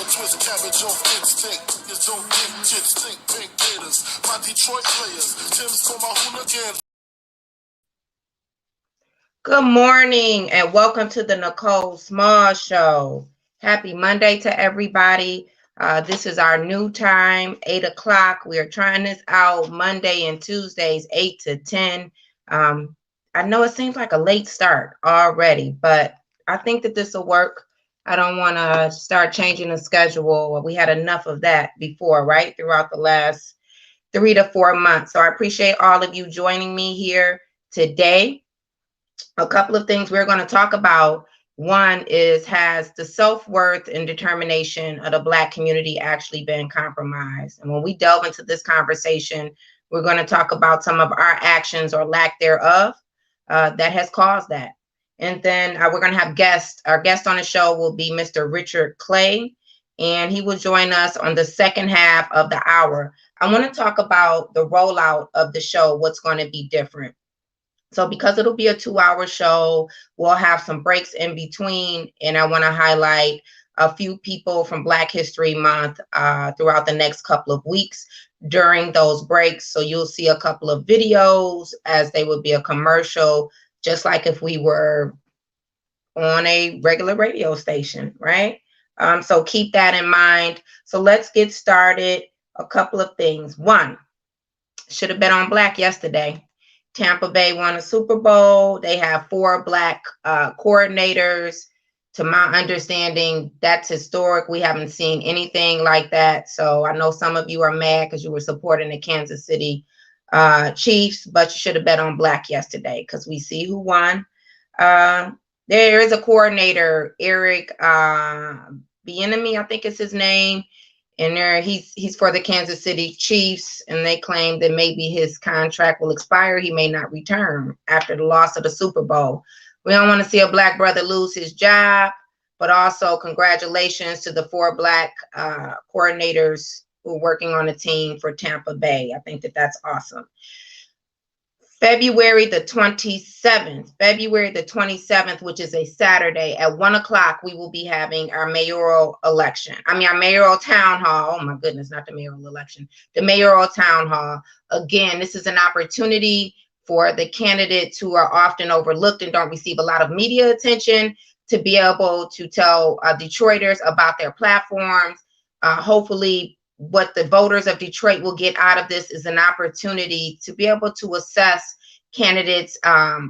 twist cabbage off instinct. You don't think chicks think pink gators. My Detroit players, Tim's for my hooligans. Good morning and welcome to the Nicole Small Show. Happy Monday to everybody. This is our new time, 8 o'clock. We are trying this out Monday and Tuesdays, 8 to 10. I know it seems like a late start already, but I think that this will work. I don't want to start changing the schedule. We had enough of that before, right? Throughout the last 3 to 4 months. So I appreciate all of you joining me here today. A couple of things we're going to talk about. One is, has the self-worth and determination of the Black community actually been compromised? And when we delve into this conversation, we're going to talk about some of our actions or lack thereof that has caused that. And then we're going to have guests. Our guest on the show will be Mr. Richard Clay, and he will join us on the second half of the hour. I want to talk about the rollout of the show, what's going to be different. So because it'll be a 2-hour show, we'll have some breaks in between. And I want to highlight a few people from Black History Month throughout the next couple of weeks during those breaks. So you'll see a couple of videos as they would be a commercial, just like if we were on a regular radio station, right? So keep that in mind. So let's get started. A couple of things. One, should have been on Black yesterday. Tampa Bay won a Super Bowl. They have 4 Black coordinators. To my understanding, that's historic. We haven't seen anything like that. So I know some of you are mad because you were supporting the Kansas City Chiefs, but you should have bet on Black yesterday because we see who won. There is a coordinator, Eric Bieniemy, I think is his name. And he's for the Kansas City Chiefs, and they claim that maybe his contract will expire. He may not return after the loss of the Super Bowl. We don't want to see a Black brother lose his job, but also congratulations to the 4 Black coordinators who are working on a team for Tampa Bay. I think that that's awesome. February the 27th, which is a Saturday at 1 o'clock, we will be having our mayoral election. Our mayoral town hall. Oh my goodness, not the mayoral election, the mayoral town hall. Again, this is an opportunity for the candidates who are often overlooked and don't receive a lot of media attention to be able to tell Detroiters about their platforms. Hopefully, what the voters of Detroit will get out of this is an opportunity to be able to assess candidates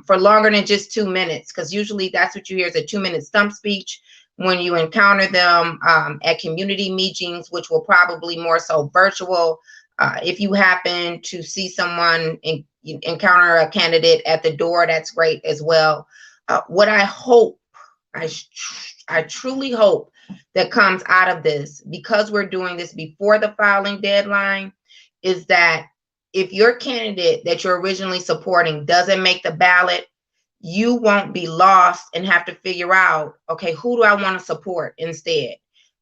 for longer than just 2 minutes, because usually that's what you hear is a 2-minute stump speech when you encounter them at community meetings, which will probably more so virtual. If you happen to see someone encounter a candidate at the door, that's great as well. What I hope, I truly hope that comes out of this, because we're doing this before the filing deadline, is that if your candidate that you're originally supporting doesn't make the ballot, you won't be lost and have to figure out, okay, who do I want to support instead?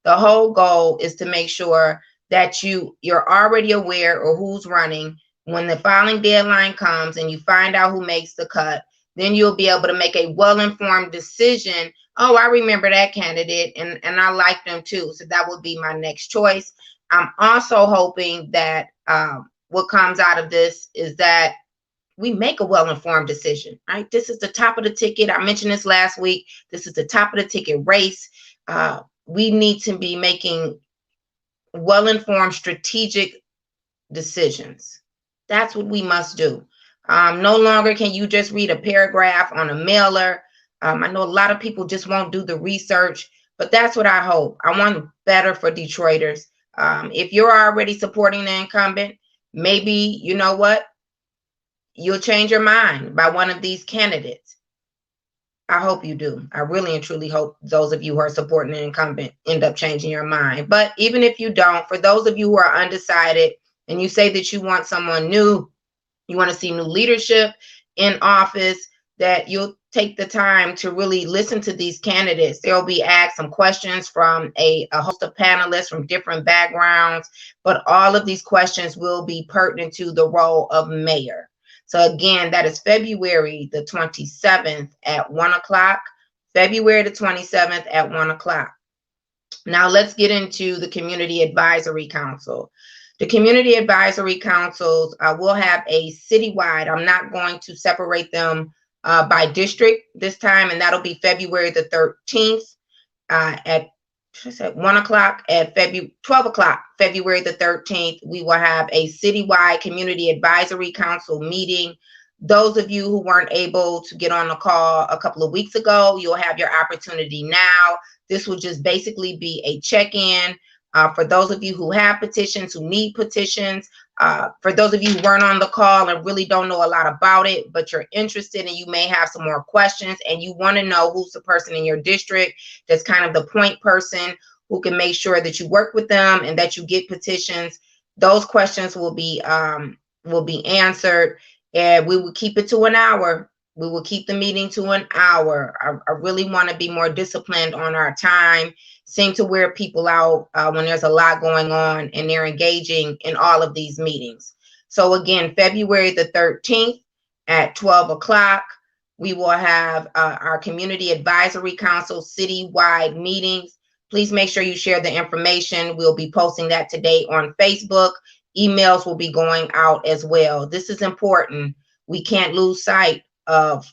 The whole goal is to make sure that you're already aware of who's running. When the filing deadline comes and you find out who makes the cut, then you'll be able to make a well-informed decision. Oh, I remember that candidate and I like them too. So that would be my next choice. I'm also hoping that what comes out of this is that we make a well-informed decision, right? This is the top of the ticket. I mentioned this last week. This is the top of the ticket race. We need to be making well-informed strategic decisions. That's what we must do. No longer can you just read a paragraph on a mailer. I know a lot of people just won't do the research, but that's what I hope. I want better for Detroiters. If you're already supporting the incumbent, maybe, you know what, you'll change your mind by one of these candidates. I hope you do. I really and truly hope those of you who are supporting the incumbent end up changing your mind. But even if you don't, for those of you who are undecided and you say that you want someone new, you want to see new leadership in office, that you'll take the time to really listen to these candidates. They'll be asked some questions from a host of panelists from different backgrounds, but all of these questions will be pertinent to the role of mayor. So again, that is February the 27th at 1 o'clock. February the 27th at 1 o'clock. Now let's get into the Community Advisory Council. The Community Advisory Councils will have a citywide. I'm not going to separate them by district this time, and that'll be February the 13th at 1 o'clock at 12 o'clock, February the 13th. We will have a citywide Community Advisory Council meeting. Those of you who weren't able to get on the call a couple of weeks ago, you'll have your opportunity now. This will just basically be a check-in for those of you who have petitions, who need petitions. For those of you who weren't on the call and really don't know a lot about it, but you're interested and you may have some more questions and you want to know who's the person in your district that's kind of the point person who can make sure that you work with them and that you get petitions, those questions will be answered. And we will keep it to an hour. We will keep the meeting to an hour. I really want to be more disciplined on our time. Seem to wear people out when there's a lot going on and they're engaging in all of these meetings. So again, February the 13th at 12 o'clock, we will have our Community Advisory Council citywide meetings. Please make sure you share the information. We'll be posting that today on Facebook. Emails will be going out as well. This is important. We can't lose sight of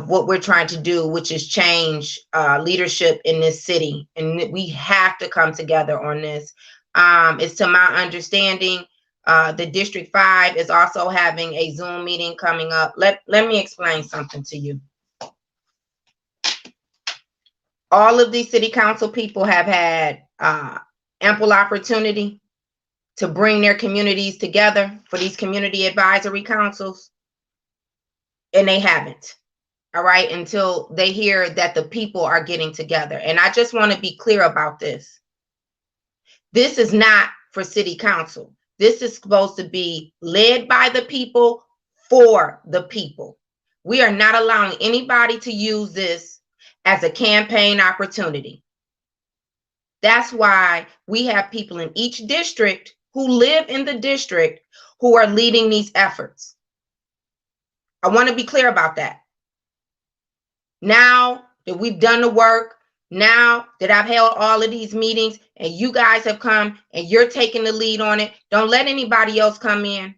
what we're trying to do, which is change leadership in this city. And we have to come together on this. It's to my understanding, the District 5 is also having a Zoom meeting coming up. Let me explain something to you. All of these city council people have had ample opportunity to bring their communities together for these community advisory councils, and they haven't. All right, until they hear that the people are getting together. And I just want to be clear about this. This is not for city council. This is supposed to be led by the people, for the people. We are not allowing anybody to use this as a campaign opportunity. That's why we have people in each district who live in the district who are leading these efforts. I want to be clear about that. Now that we've done the work, now that I've held all of these meetings and you guys have come and you're taking the lead on it, don't let anybody else come in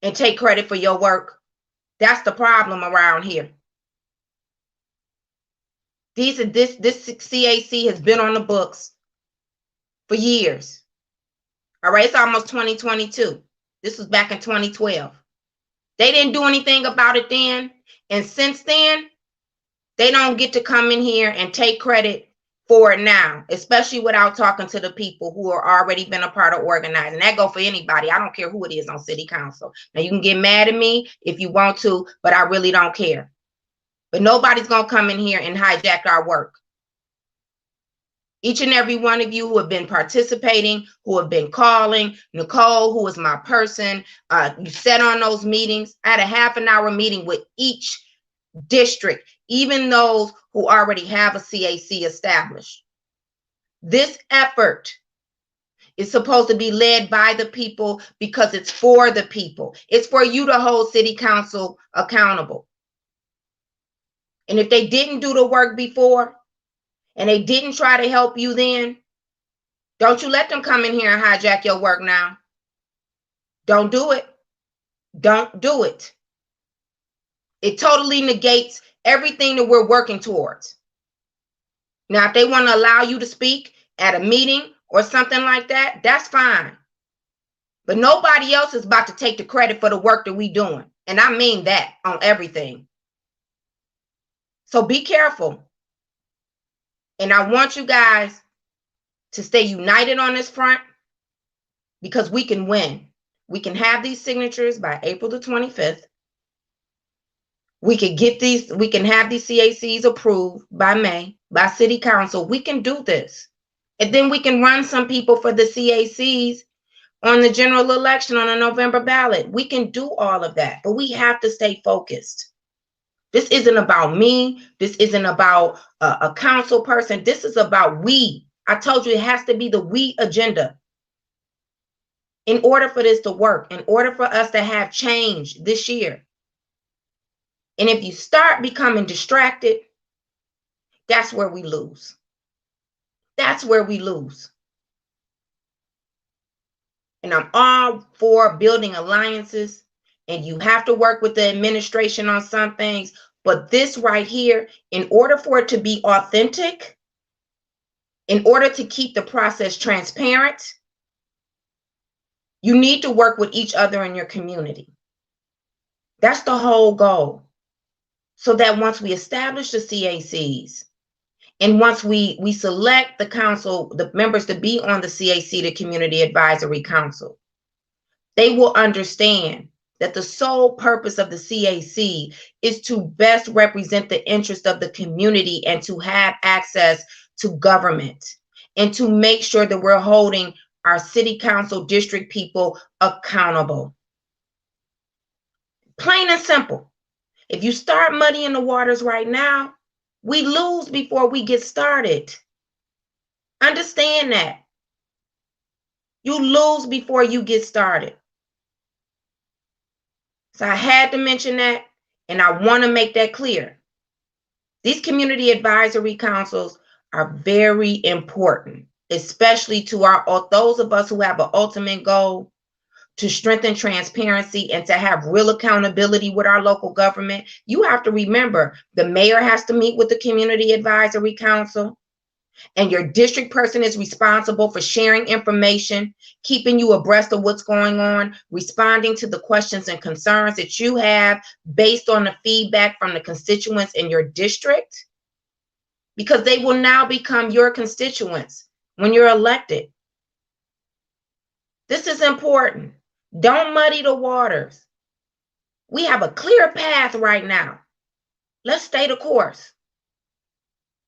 and take credit for your work. That's the problem around here. This CAC has been on the books for years. All right, it's almost 2022. This was back in 2012. They didn't do anything about it then. And since then, they don't get to come in here and take credit for it now, especially without talking to the people who are already been a part of organizing. That go for anybody. I don't care who it is on city council. Now, you can get mad at me if you want to, but I really don't care. But nobody's going to come in here and hijack our work. Each and every one of you who have been participating, who have been calling, Nicole, who is my person, you sat on those meetings. I had a half an hour meeting with each district, even those who already have a CAC established. This effort is supposed to be led by the people because it's for the people. It's for you to hold city council accountable. And if they didn't do the work before, and they didn't try to help you then, don't you let them come in here and hijack your work now. Don't do it. Don't do it. It totally negates everything that we're working towards. Now, if they want to allow you to speak at a meeting or something like that, that's fine. But nobody else is about to take the credit for the work that we're doing. And I mean that on everything. So be careful. And I want you guys to stay united on this front because we can win. We can have these signatures by April the 25th. We can have these CACs approved by May, by city council. We can do this. And then we can run some people for the CACs on the general election on a November ballot. We can do all of that, but we have to stay focused. This isn't about me. This isn't about a council person. This is about we. I told you it has to be the we agenda. In order for this to work, in order for us to have change this year. And if you start becoming distracted, that's where we lose. That's where we lose. And I'm all for building alliances, and you have to work with the administration on some things. But this right here, in order for it to be authentic, in order to keep the process transparent, you need to work with each other in your community. That's the whole goal. So that once we establish the CACs, and once we select the council, the members to be on the CAC, the Community Advisory Council, they will understand that the sole purpose of the CAC is to best represent the interest of the community and to have access to government and to make sure that we're holding our city council district people accountable. Plain and simple. If you start muddying the waters right now, we lose before we get started. Understand that. You lose before you get started. So I had to mention that, and I want to make that clear. These community advisory councils are very important, especially to those of us who have an ultimate goal to strengthen transparency and to have real accountability with our local government. You have to remember, the mayor has to meet with the community advisory council, and your district person is responsible for sharing information, keeping you abreast of what's going on, responding to the questions and concerns that you have based on the feedback from the constituents in your district, because they will now become your constituents when you're elected. This is important. Don't muddy the waters. We have a clear path right now. Let's stay the course.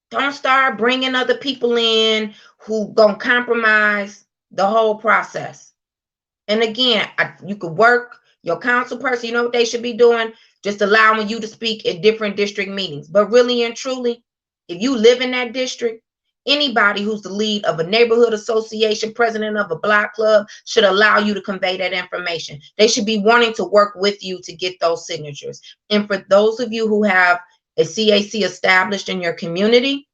Don't start bringing other people in who gonna compromise the whole process. And again, you could work your council person, you know what they should be doing? Just allowing you to speak at different district meetings. But really and truly, if you live in that district, anybody who's the lead of a neighborhood association, president of a block club, should allow you to convey that information. They should be wanting to work with you to get those signatures. And for those of you who have a CAC established in your community,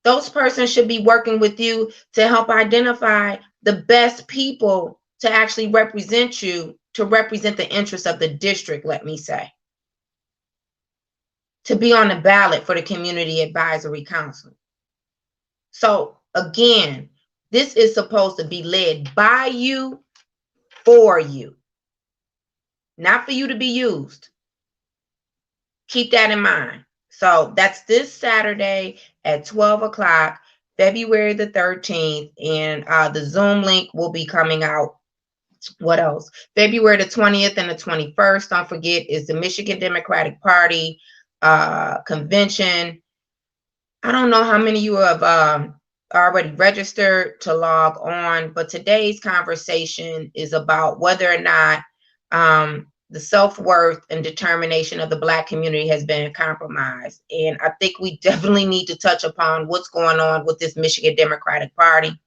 those persons should be working with you to help identify the best people to actually represent you, to represent the interests of the district, let me say, to be on the ballot for the Community Advisory Council. So again, this is supposed to be led by you, for you, not for you to be used. Keep that in mind. So that's this Saturday at 12 o'clock, February the 13th, and the Zoom link will be coming out. What else? February the 20th and the 21st, don't forget, is the Michigan Democratic Party convention. I don't know how many of you have already registered to log on, but today's conversation is about whether or not the self-worth and determination of the Black community has been compromised. And I think we definitely need to touch upon what's going on with this Michigan Democratic Party.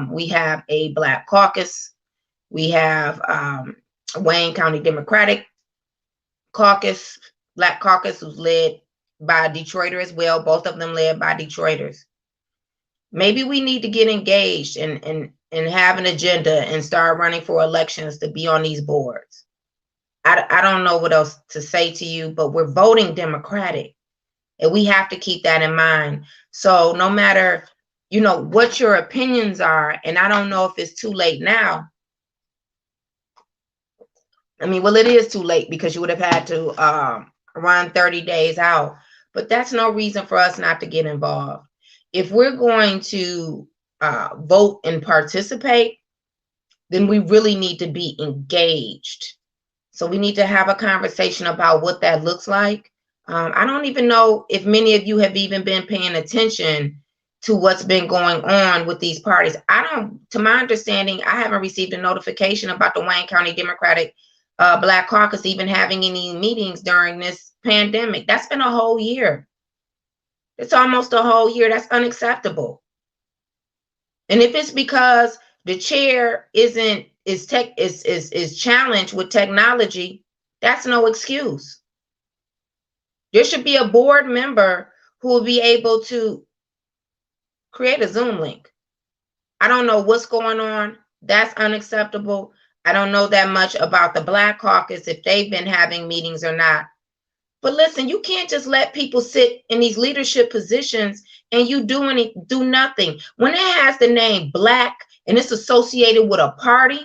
We have a Black caucus. We have Wayne County Democratic Caucus, Black caucus, who's led by a Detroiter as well, both of them led by Detroiters. Maybe we need to get engaged and have an agenda and start running for elections to be on these boards. I don't know what else to say to you, but we're voting Democratic, and we have to keep that in mind. So no matter, you know, what your opinions are, and I don't know if it's too late now. I mean, well, it is too late because you would have had to run 30 days out, but that's no reason for us not to get involved. If we're going to vote and participate, then we really need to be engaged. So we need to have a conversation about what that looks like. I don't even know if many of you have even been paying attention to what's been going on with these parties. To my understanding, I haven't received a notification about the Wayne County Democratic Black Caucus even having any meetings during this pandemic. That's been a whole year. It's almost a whole year. That's unacceptable. And if it's because the chair is challenged with technology, that's no excuse. There should be a board member who will be able to Create a Zoom link. I don't know what's going on. That's unacceptable. I don't know that much about the Black Caucus, if they've been having meetings or not. But listen, you can't just let people sit in these leadership positions and you do nothing. When it has the name Black and it's associated with a party,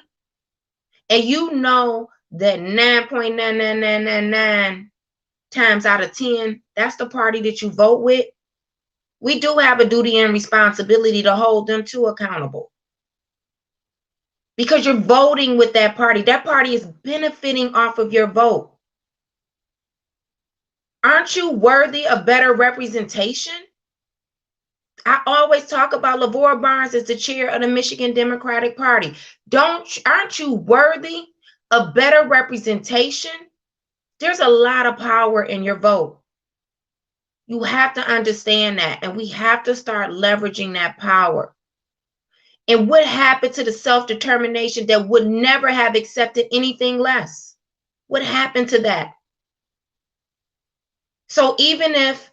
and you know that 9.99999 times out of 10, that's the party that you vote with, we do have a duty and responsibility to hold them to accountable. Because you're voting with that party. That party is benefiting off of your vote. Aren't you worthy of better representation? I always talk about LaVar Barnes as the chair of the Michigan Democratic Party. Aren't you worthy of better representation? There's a lot of power in your vote. You have to understand that, and we have to start leveraging that power. And what happened to the self-determination that would never have accepted anything less? What happened to that? So even if,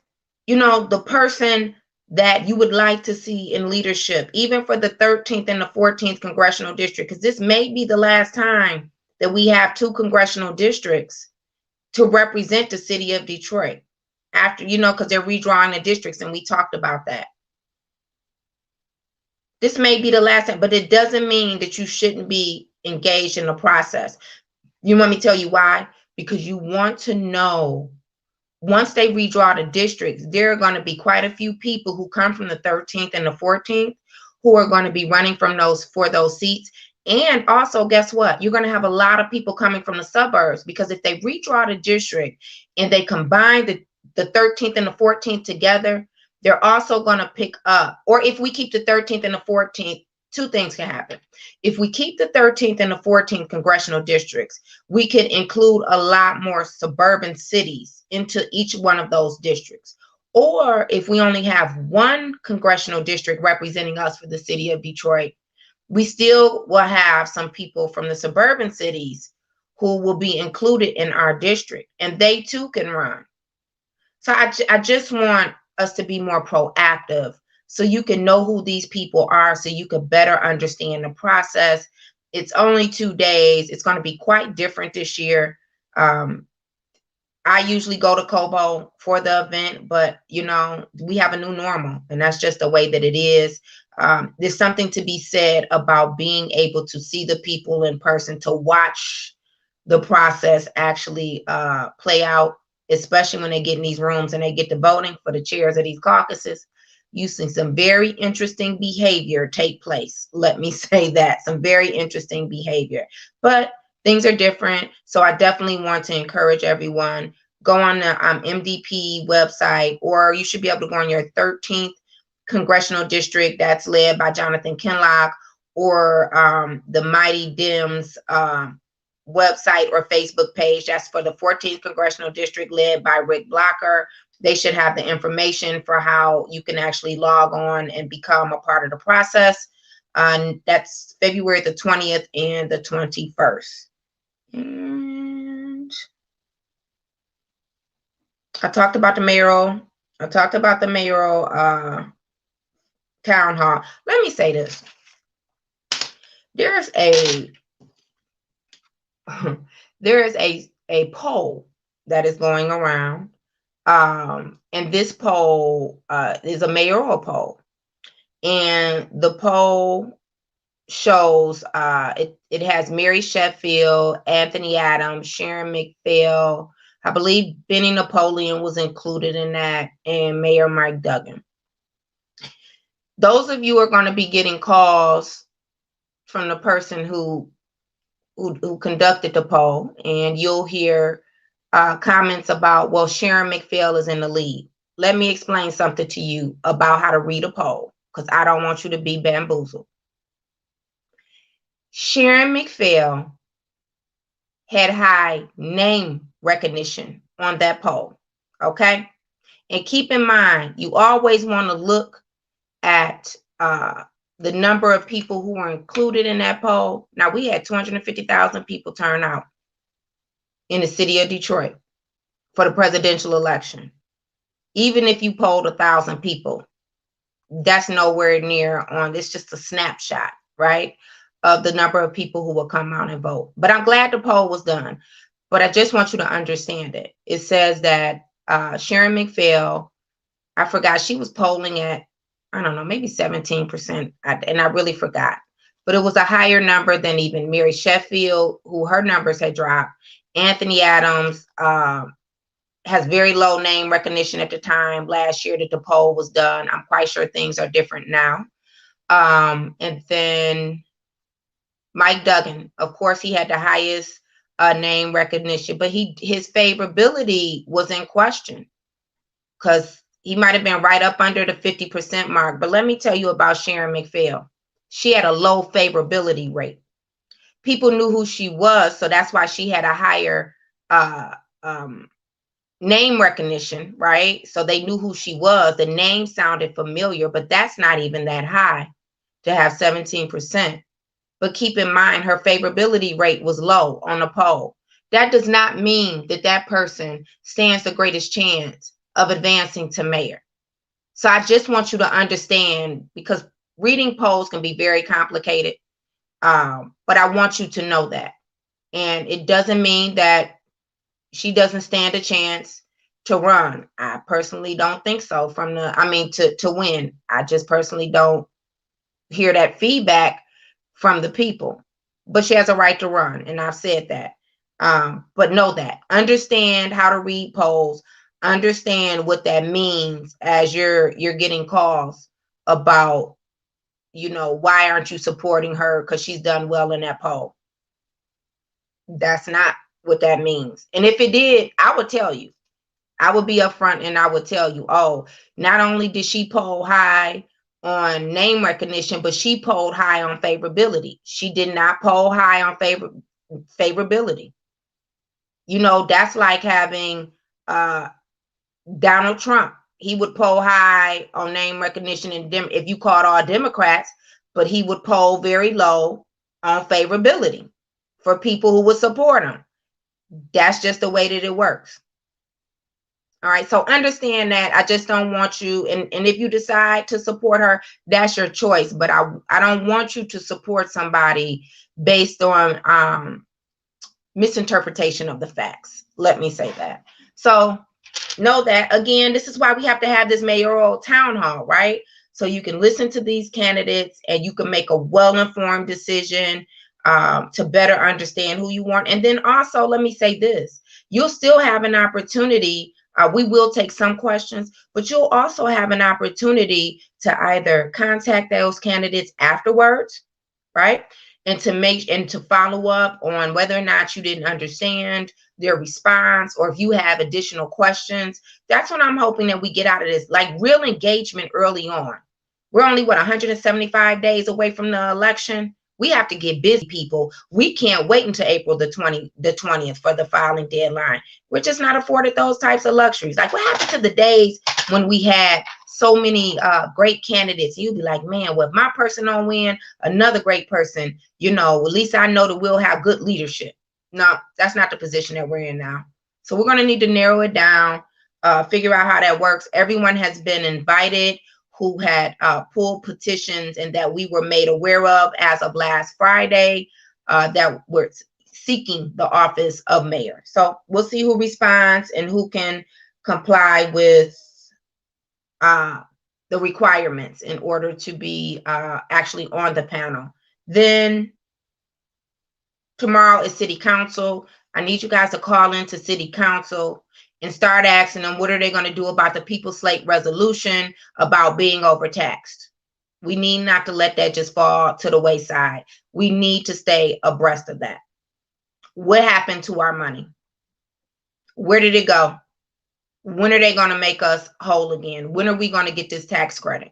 the person that you would like to see in leadership, even for the 13th and the 14th congressional district, because this may be the last time that we have 2 congressional districts to represent the city of Detroit after, because they're redrawing the districts, and we talked about that. This may be the last time, but it doesn't mean that you shouldn't be engaged in the process. You want me to tell you why? Because you want to know, once they redraw the districts, there are going to be quite a few people who come from the 13th and the 14th who are going to be running for those seats. And also, guess what? You're going to have a lot of people coming from the suburbs, because if they redraw the district and they combine the 13th and the 14th together, they're also going to pick up, or if we keep the 13th and the 14th, 2 things can happen. If we keep the 13th and the 14th congressional districts, we could include a lot more suburban cities into each one of those districts. Or if we only have 1 congressional district representing us for the city of Detroit, we still will have some people from the suburban cities who will be included in our district, and they too can run. So I just want us to be more proactive, so you can know who these people are, so you can better understand the process. It's only 2 days. It's going to be quite different this year. I usually go to Kobo for the event, but we have a new normal, and that's just the way that it is. There's something to be said about being able to see the people in person, to watch the process actually play out, especially when they get in these rooms and they get to voting for the chairs of these caucuses. You see some very interesting behavior take place. Let me say that, some very interesting behavior, but things are different. So I definitely want to encourage everyone, go on the MDP website, or you should be able to go on your 13th congressional district that's led by Jonathan Kinlock, or the Mighty Dems website or Facebook page. That's for the 14th congressional district led by Rick Blocker. They should have the information for how you can actually log on and become a part of the process. That's February the 20th and the 21st. And I talked about the mayoral town hall. Let me say this. There is a poll that is going around, and this poll is a mayoral poll, and the poll shows it has Mary Sheffield, Anthony Adams, Sharon McPhail, I believe Benny Napoleon was included in that, and Mayor Mike Duggan. Those of you are going to be getting calls from the person who conducted the poll, and you'll hear comments about, well, Sharon McPhail is in the lead. Let me explain something to you about how to read a poll, because I don't want you to be bamboozled. Sharon McPhail had high name recognition on that poll, okay? And keep in mind, you always want to look at the number of people who were included in that poll. Now, we had 250,000 people turn out in the city of Detroit for the presidential election. Even if you polled 1,000 people, That's nowhere near on. It's just a snapshot, right, of the number of people who will come out and vote. But I'm glad the poll was done. But I just want you to understand it. It says that Sharon McPhail, I forgot, she was polling at, I don't know, maybe 17%. And I really forgot. But it was a higher number than even Mary Sheffield, who her numbers had dropped. Anthony Adams has very low name recognition at the time last year that the poll was done. I'm quite sure things are different now. And then Mike Duggan, of course, he had the highest name recognition, but his favorability was in question because he might have been right up under the 50% mark. But let me tell you about Sharon McPhail. She had a low favorability rate. People knew who she was, so that's why she had a higher name recognition, right? So they knew who she was. The name sounded familiar, but that's not even that high to have 17%. But keep in mind, her favorability rate was low on the poll. That does not mean that that person stands the greatest chance of advancing to mayor. So I just want you to understand, because reading polls can be very complicated, but I want you to know that. And it doesn't mean that she doesn't stand a chance to run. I personally don't think so. To win. I just personally don't hear that feedback from the people. But she has a right to run, and I've said that. But know that. Understand how to read polls. Understand what that means as you're getting calls about, why aren't you supporting her because she's done well in that poll. That's not what that means. And if it did, I would tell you. I would be upfront and I would tell you, oh, not only did she poll high on name recognition, but she polled high on favorability. She did not poll high on favorability. That's like having Donald Trump. He would poll high on name recognition and if you called all Democrats, but he would poll very low on favorability for people who would support him. That's just the way that it works. All right, so understand that. I just don't want you, and if you decide to support her, that's your choice. But I don't want you to support somebody based on misinterpretation of the facts. Let me say that. So know that, again, this is why we have to have this mayoral town hall, right? So you can listen to these candidates and you can make a well-informed decision to better understand who you want. And then also, let me say this, you'll still have an opportunity. We will take some questions, but you'll also have an opportunity to either contact those candidates afterwards, right? And to follow up on whether or not you didn't understand their response, or if you have additional questions. That's what I'm hoping that we get out of this, like real engagement early on. We're only 175 days away from the election. We have to get busy, people. We can't wait until April the 20th for the filing deadline. We're just not afforded those types of luxuries. Like, what happened to the days when we had so many great candidates? You'd be like, man, well, if my person don't win, another great person, at least I know that we'll have good leadership. No, that's not the position that we're in now. So we're going to need to narrow it down, figure out how that works. Everyone has been invited who had pulled petitions and that we were made aware of as of last Friday, that were seeking the office of mayor. So we'll see who responds and who can comply with the requirements in order to be actually on the panel. Then tomorrow is city council. I need you guys to call into city council and start asking them, what are they going to do about the People's Slate resolution about being overtaxed? We need not to let that just fall to the wayside. We need to stay abreast of that. What happened to our money? Where did it go? When are they going to make us whole again? When are we going to get this tax credit?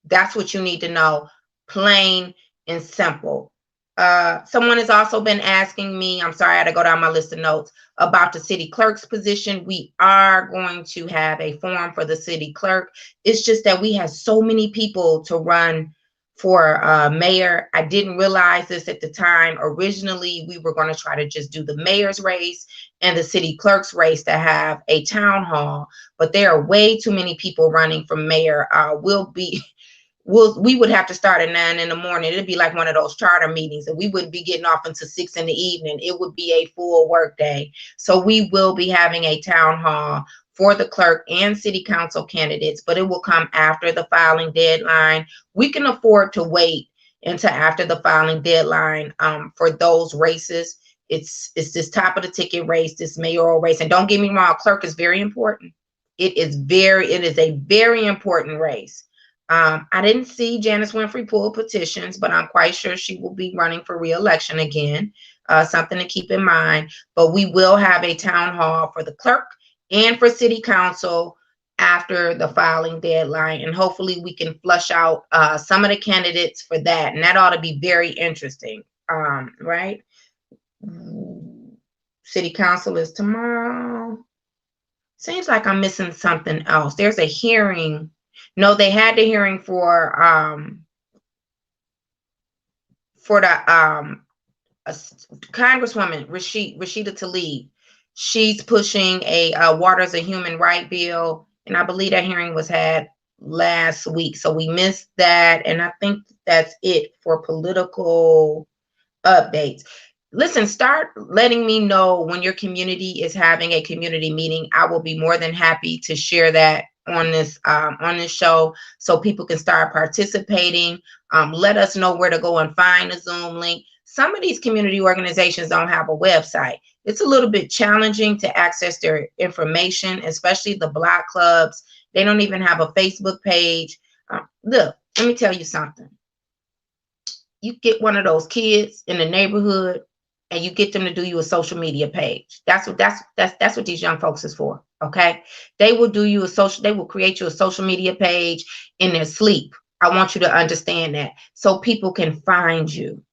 That's what you need to know, plain and simple. Someone has also been asking me, I'm sorry, I had to go down my list of notes, about the city clerk's position. We are going to have a forum for the city clerk. It's just that we have so many people to run for mayor. I didn't realize this at the time. Originally, we were going to try to just do the mayor's race and the city clerk's race to have a town hall, but there are way too many people running for mayor. we would have to start at 9 in the morning. It'd be like one of those charter meetings, and we wouldn't be getting off until 6 in the evening. It would be a full work day. So we will be having a town hall for the clerk and city council candidates, but it will come after the filing deadline. We can afford to wait until after the filing deadline for those races. It's this top of the ticket race, this mayoral race. And don't get me wrong, clerk is very important. It is a very important race. I didn't see Janice Winfrey pull petitions, but I'm quite sure she will be running for re-election again. Something to keep in mind. But we will have a town hall for the clerk and for city council after the filing deadline. And hopefully we can flush out some of the candidates for that. And that ought to be very interesting, right? City council is tomorrow. Seems like I'm missing something else. There's a hearing. No, they had the hearing for the Congresswoman Rashida Tlaib. She's pushing a water as a human right bill, and I believe that hearing was had last week, so we missed that. And I think that's it for political updates. Listen, start letting me know when your community is having a community meeting. I will be more than happy to share that on this show so people can start participating. Let us know where to go and find a Zoom link. Some of these community organizations don't have a website. It's a little bit challenging to access their information, especially the block clubs. They don't even have a Facebook page. Look, let me tell you something. You get one of those kids in the neighborhood and you get them to do you a social media page. That's what these young folks is for. Okay. They will create you a social media page in their sleep. I want you to understand that. So people can find you.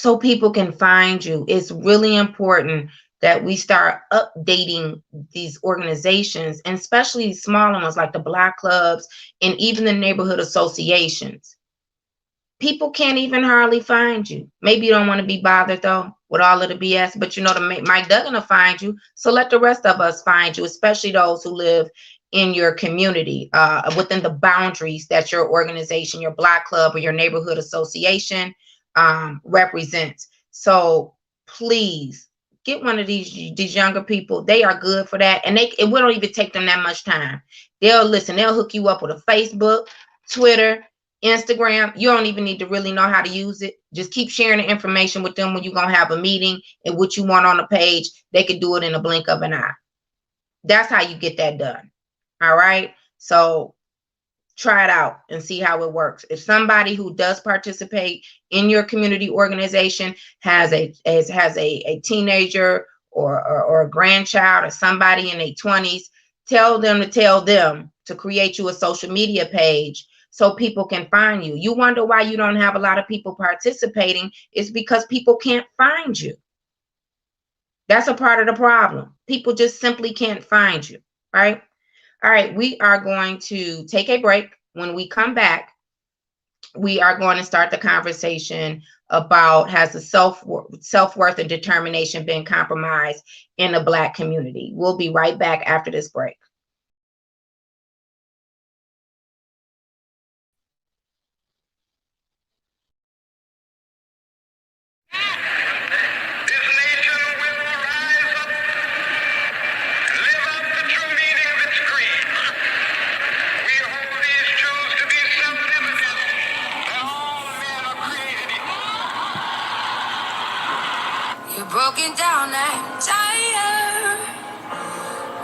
It's really important that we start updating these organizations, and especially smaller ones like the block clubs and even the neighborhood associations. People can't even hardly find you. Maybe you don't want to be bothered though with all of the BS, but you know Mike Duggan will find you. So let the rest of us find you, especially those who live in your community, within the boundaries that your organization, your block club, or your neighborhood association represents. So please get one of these younger people. They are good for that, and it won't even take them that much time. They'll hook you up with a Facebook, Twitter, Instagram. You don't even need to really know how to use it. Just keep sharing the information with them when you're gonna have a meeting and what you want on the page. They can do it in a blink of an eye. That's how you get that done. All right. So try it out and see how it works. If somebody who does participate in your community organization has a teenager or a grandchild or somebody in their 20s, tell them to create you a social media page so people can find you. You wonder why you don't have a lot of people participating. It's because people can't find you. That's a part of the problem. People just simply can't find you, right? All right, we are going to take a break. When we come back, we are going to start the conversation about, has the self-worth and determination been compromised in the Black community? We'll be right back after this break. Broken down and tired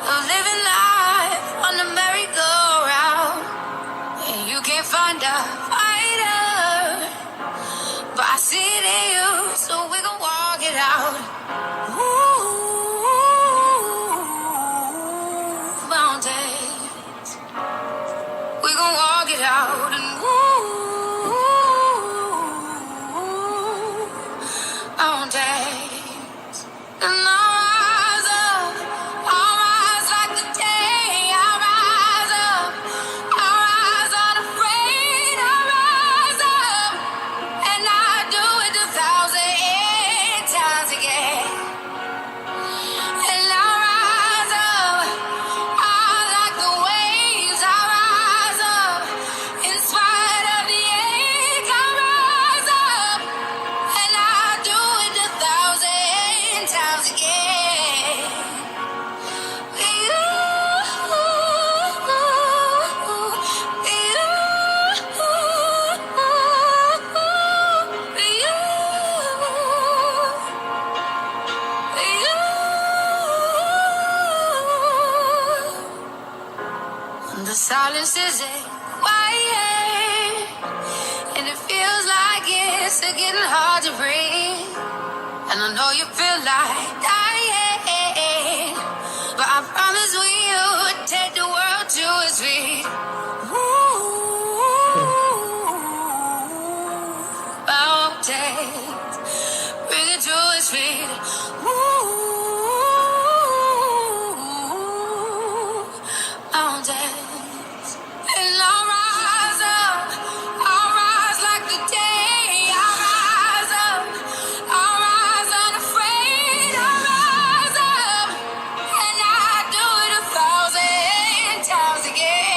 of living life on the merry-go-round, and you can't find a fighter, but I see it in you, so we gon' walk it out. Ooh, mountains, we gon' walk it out, and mountains. And I'll rise like the day, I'll rise unafraid, I'll rise up, and I do it 1,000 times again. And I'll rise up, I like the The silence is quiet, and it feels like it's getting hard to breathe. And I know you feel like dying, but I promise we would take the world to its feet. Mountains, bring it to its feet. Mountains, and I'll rise up. I'll rise like the day. I'll rise up. I'll rise unafraid. I'll rise up, and I do it 1,000 times again.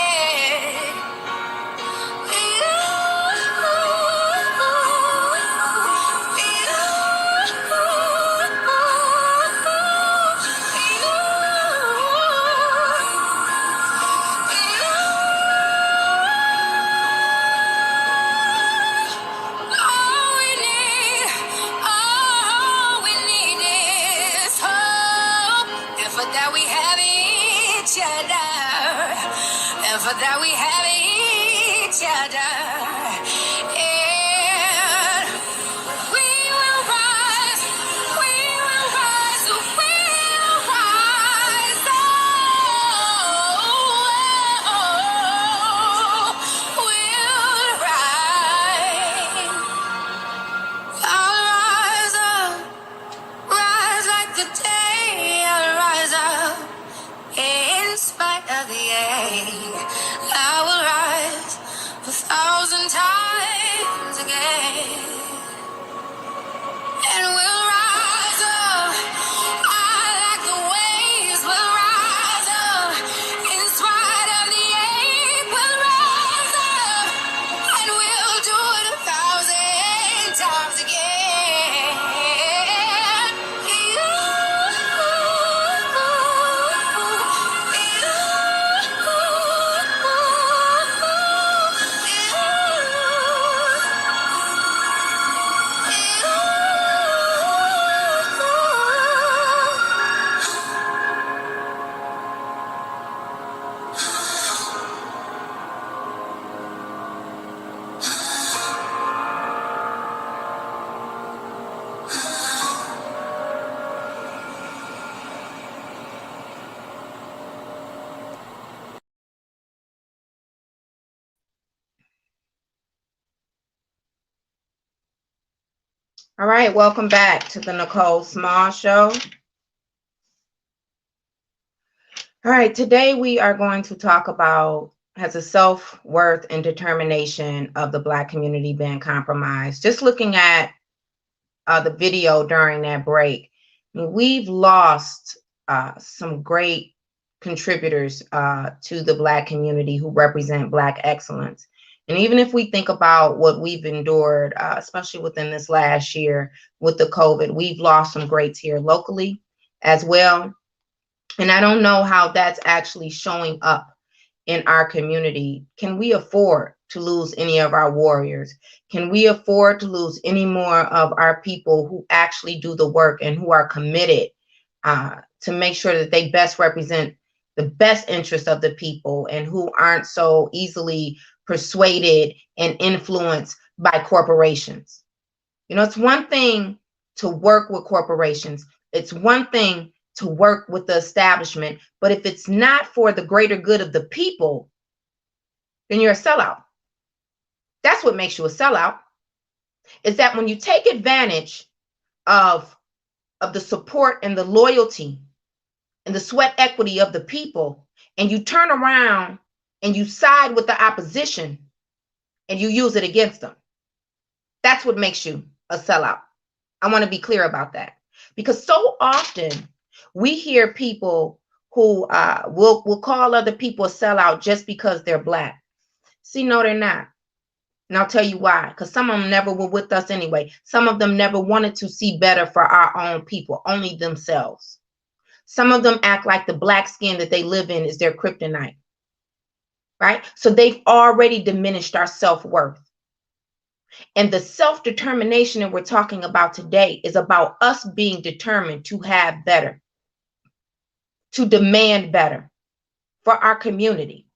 That we have each other, and for that we have each other, and we will rise, we will rise, we will rise, we'll rise. I'll rise up, rise like the day. I'll rise up in spite of the ache. I will rise 1,000 times again, and we'll rise up. I like the waves. We'll rise up in spite of the ache. We'll rise up, and we'll do it 1,000 times again. All right, welcome back to the Nicole Small Show. All right, today we are going to talk about, has the self-worth and determination of the Black community been compromised? Just looking at the video during that break, we've lost some great contributors to the Black community who represent Black excellence. And even if we think about what we've endured, especially within this last year with the COVID, we've lost some greats here locally as well. And I don't know how that's actually showing up in our community. Can we afford to lose any of our warriors? Can we afford to lose any more of our people who actually do the work and who are committed to make sure that they best represent the best interest of the people and who aren't so easily persuaded and influenced by corporations? You know, it's one thing to work with corporations. It's one thing to work with the establishment, but if it's not for the greater good of the people, then you're a sellout. That's what makes you a sellout, is that when you take advantage of the support and the loyalty and the sweat equity of the people, and you turn around and you side with the opposition and you use it against them. That's what makes you a sellout. I want to be clear about that, because so often we hear people who will call other people a sellout just because they're Black. See, no, they're not. And I'll tell you why. Because some of them never were with us anyway. Some of them never wanted to see better for our own people, only themselves. Some of them act like the Black skin that they live in is their kryptonite, right? So they've already diminished our self-worth. And the self-determination that we're talking about today is about us being determined to have better, to demand better for our community.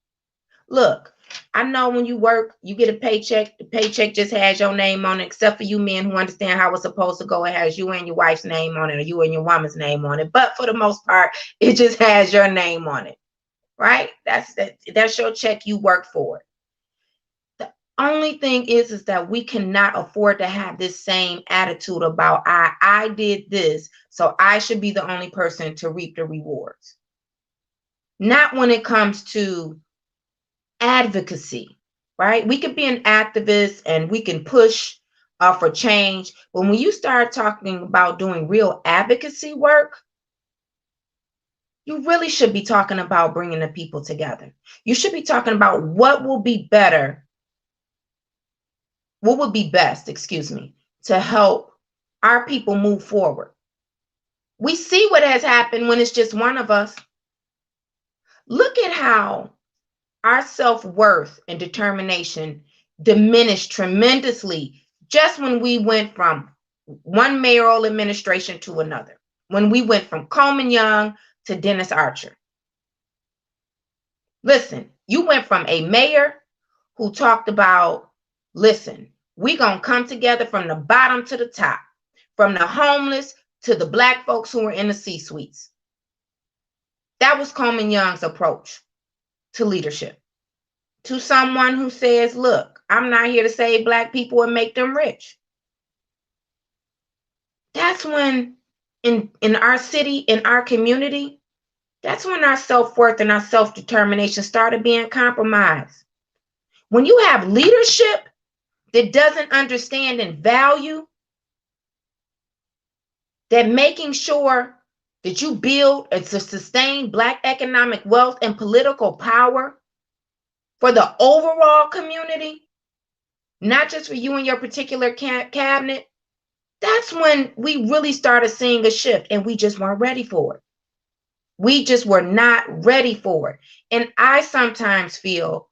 Look, I know when you work, you get a paycheck. The paycheck just has your name on it, except for you men who understand how it's supposed to go. It has you and your wife's name on it, or you and your woman's name on it. But for the most part, it just has your name on it, right? That's your check. You work for it. The only thing is that we cannot afford to have this same attitude about I did this, so I should be the only person to reap the rewards. Not when it comes to advocacy, right? We could be an activist and we can push for change, but when you start talking about doing real advocacy work, you really should be talking about bringing the people together. You should be talking about what will be better, what would be best, excuse me, to help our people move forward. We see what has happened when it's just one of us. Look at how our self-worth and determination diminished tremendously just when we went from one mayoral administration to another, when we went from Coleman Young to Dennis Archer. Listen, you went from a mayor who talked about, listen, we're going to come together from the bottom to the top, from the homeless to the Black folks who were in the C-suites. That was Coleman Young's approach to leadership. To someone who says, look, I'm not here to save Black people and make them rich. That's when in our city, in our community, that's when our self-worth and our self-determination started being compromised. When you have leadership that doesn't understand and value that making sure that you build and sustain Black economic wealth and political power for the overall community, not just for you and your particular cabinet, that's when we really started seeing a shift, and we just weren't ready for it. We just were not ready for it. And I sometimes feel,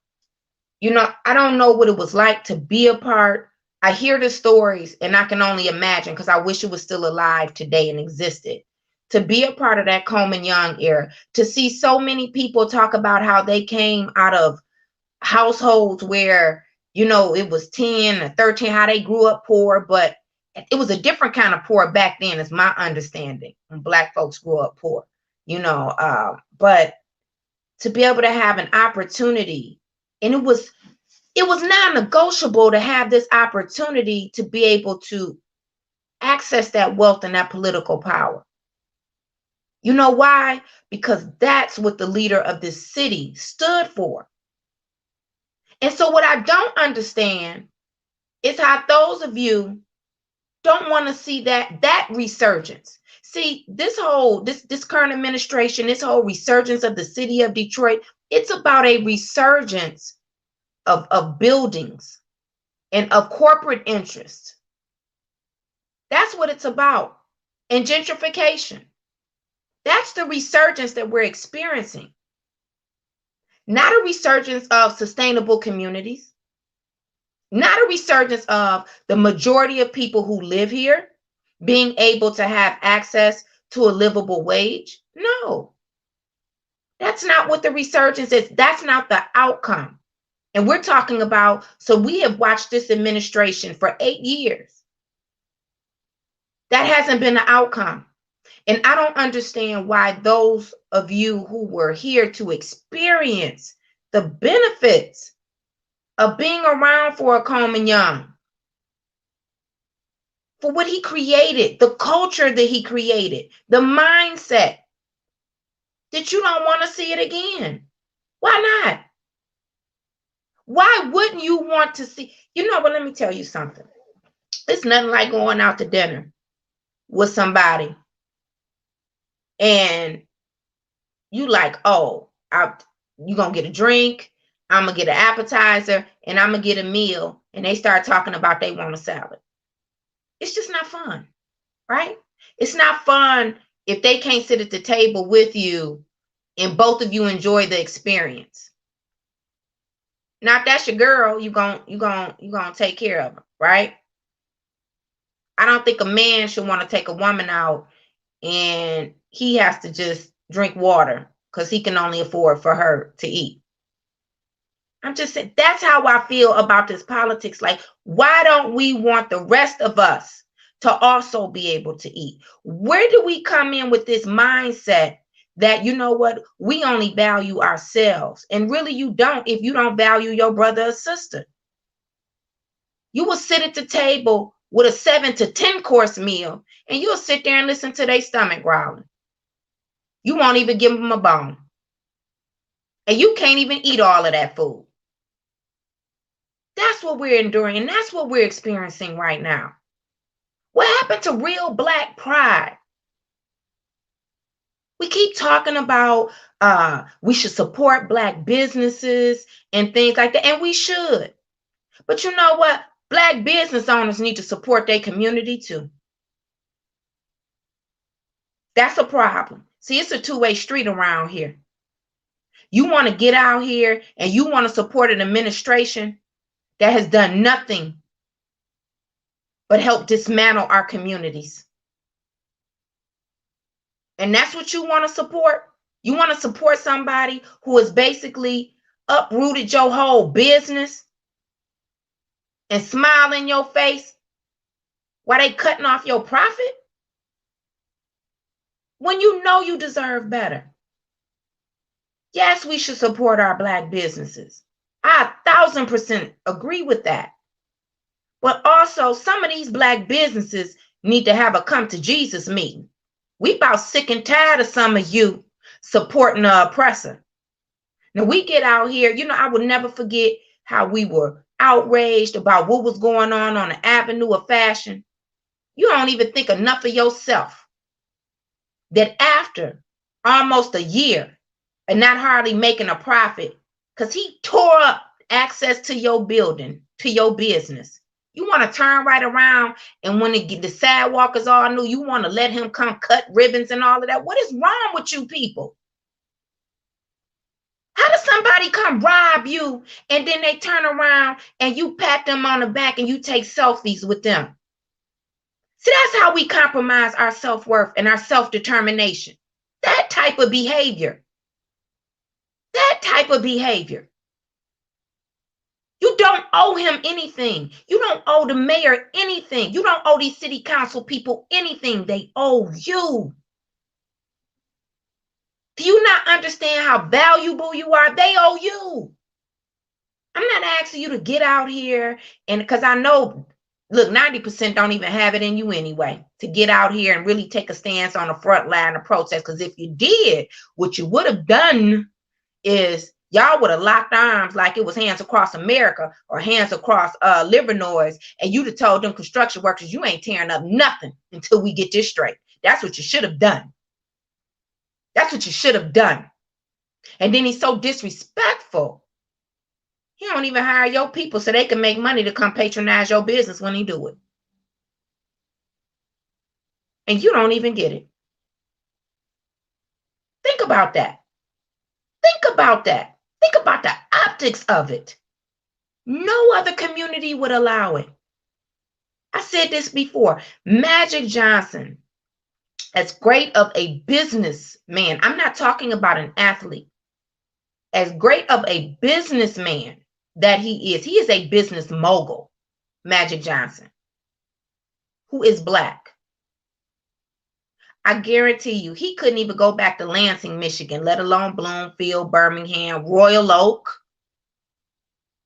I don't know what it was like to be a part. I hear the stories and I can only imagine, because I wish it was still alive today and existed, to be a part of that Coleman Young era, to see so many people talk about how they came out of households where, it was 10 or 13, how they grew up poor, but it was a different kind of poor back then, is my understanding, when Black folks grew up poor, but to be able to have an opportunity, and it was non-negotiable to have this opportunity to be able to access that wealth and that political power. You know why? Because that's what the leader of this city stood for. And so what I don't understand is how those of you don't want to see that resurgence. See, this current administration, this whole resurgence of the city of Detroit, it's about a resurgence of buildings and of corporate interests. That's what it's about. And gentrification. That's the resurgence that we're experiencing. Not a resurgence of sustainable communities. Not a resurgence of the majority of people who live here being able to have access to a livable wage. No, that's not what the resurgence is. That's not the outcome. And we're talking about, so we have watched this administration for 8 years. That hasn't been the outcome. And I don't understand why those of you who were here to experience the benefits of being around for a Coleman Young, for what he created, the culture that he created, the mindset, that you don't want to see it again. Why not? Why wouldn't you want to see? But let me tell you something. It's nothing like going out to dinner with somebody and you like, oh, you gonna get a drink, I'm gonna get an appetizer, and I'm gonna get a meal, and they start talking about they want a salad. It's just not fun, right? It's not fun if they can't sit at the table with you and both of you enjoy the experience. Now, if that's your girl, you gonna take care of her, right? I don't think a man should want to take a woman out and he has to just drink water because he can only afford for her to eat. I'm just saying, that's how I feel about this politics. Like, why don't we want the rest of us to also be able to eat? Where do we come in with this mindset that, you know what, we only value ourselves? And really, you don't if you don't value your brother or sister. You will sit at the table with a 7 to 10 course meal, and you'll sit there and listen to their stomach growling. You won't even give them a bone. And you can't even eat all of that food. That's what we're enduring, and that's what we're experiencing right now. What happened to real Black pride? We keep talking about we should support Black businesses and things like that, and we should. But you know what? Black business owners need to support their community too. That's a problem. See, it's a two-way street around here. You want to get out here and you want to support an administration that has done nothing but help dismantle our communities. And that's what you want to support? You want to support somebody who has basically uprooted your whole business and smile in your face while they cutting off your profit? When you know you deserve better. Yes, we should support our Black businesses. I 1,000% agree with that. But also, some of these Black businesses need to have a come to Jesus meeting. We about sick and tired of some of you supporting the oppressor. Now we get out here, you know, I will never forget how we were outraged about what was going on the avenue of fashion. You don't even think enough of yourself that after almost a year and not hardly making a profit, because he tore up access to your building, to your business. You want to turn right around, and when the sidewalk is all new, you want to let him come cut ribbons and all of that. What is wrong with you people? How does somebody come rob you and then they turn around and you pat them on the back and you take selfies with them? See, that's how we compromise our self-worth and our self-determination. That type of behavior. That type of behavior. You don't owe him anything. You don't owe the mayor anything. You don't owe these city council people anything. They owe you. Do you not understand how valuable you are? They owe you. I'm not asking you to get out here and because I know, look, 90% don't even have it in you anyway, to get out here and really take a stance on the front line of protest. Because if you did, what you would have done is y'all would have locked arms like it was Hands Across America or Hands Across Livernois, and you'd have told them construction workers, you ain't tearing up nothing until we get this straight. That's what you should have done. That's what you should have done. And then he's so disrespectful. He don't even hire your people so they can make money to come patronize your business when he do it. And you don't even get it. Think about that. Think about that. Think about the optics of it. No other community would allow it. I said this before. Magic Johnson, as great of a businessman, I'm not talking about an athlete, as great of a businessman that he is a business mogul, Magic Johnson, who is Black. I guarantee you, he couldn't even go back to Lansing, Michigan, let alone Bloomfield, Birmingham, Royal Oak,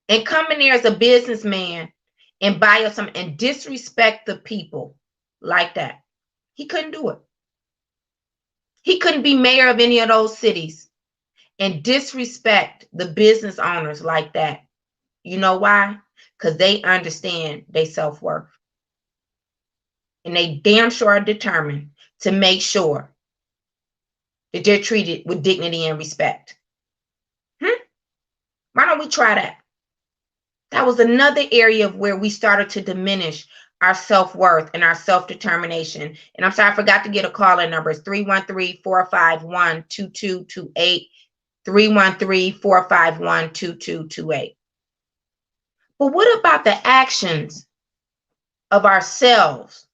and come in there as a businessman and buy us some and disrespect the people like that. He couldn't do it. He couldn't be mayor of any of those cities and disrespect the business owners like that. You know why? Because they understand their self-worth. And they damn sure are determined to make sure that they're treated with dignity and respect. Why don't we try that? That was another area of where we started to diminish our self-worth and our self-determination. And I'm sorry, I forgot to get a call-in number. It's 313-451-2228, 313-451-2228. But what about the actions of ourselves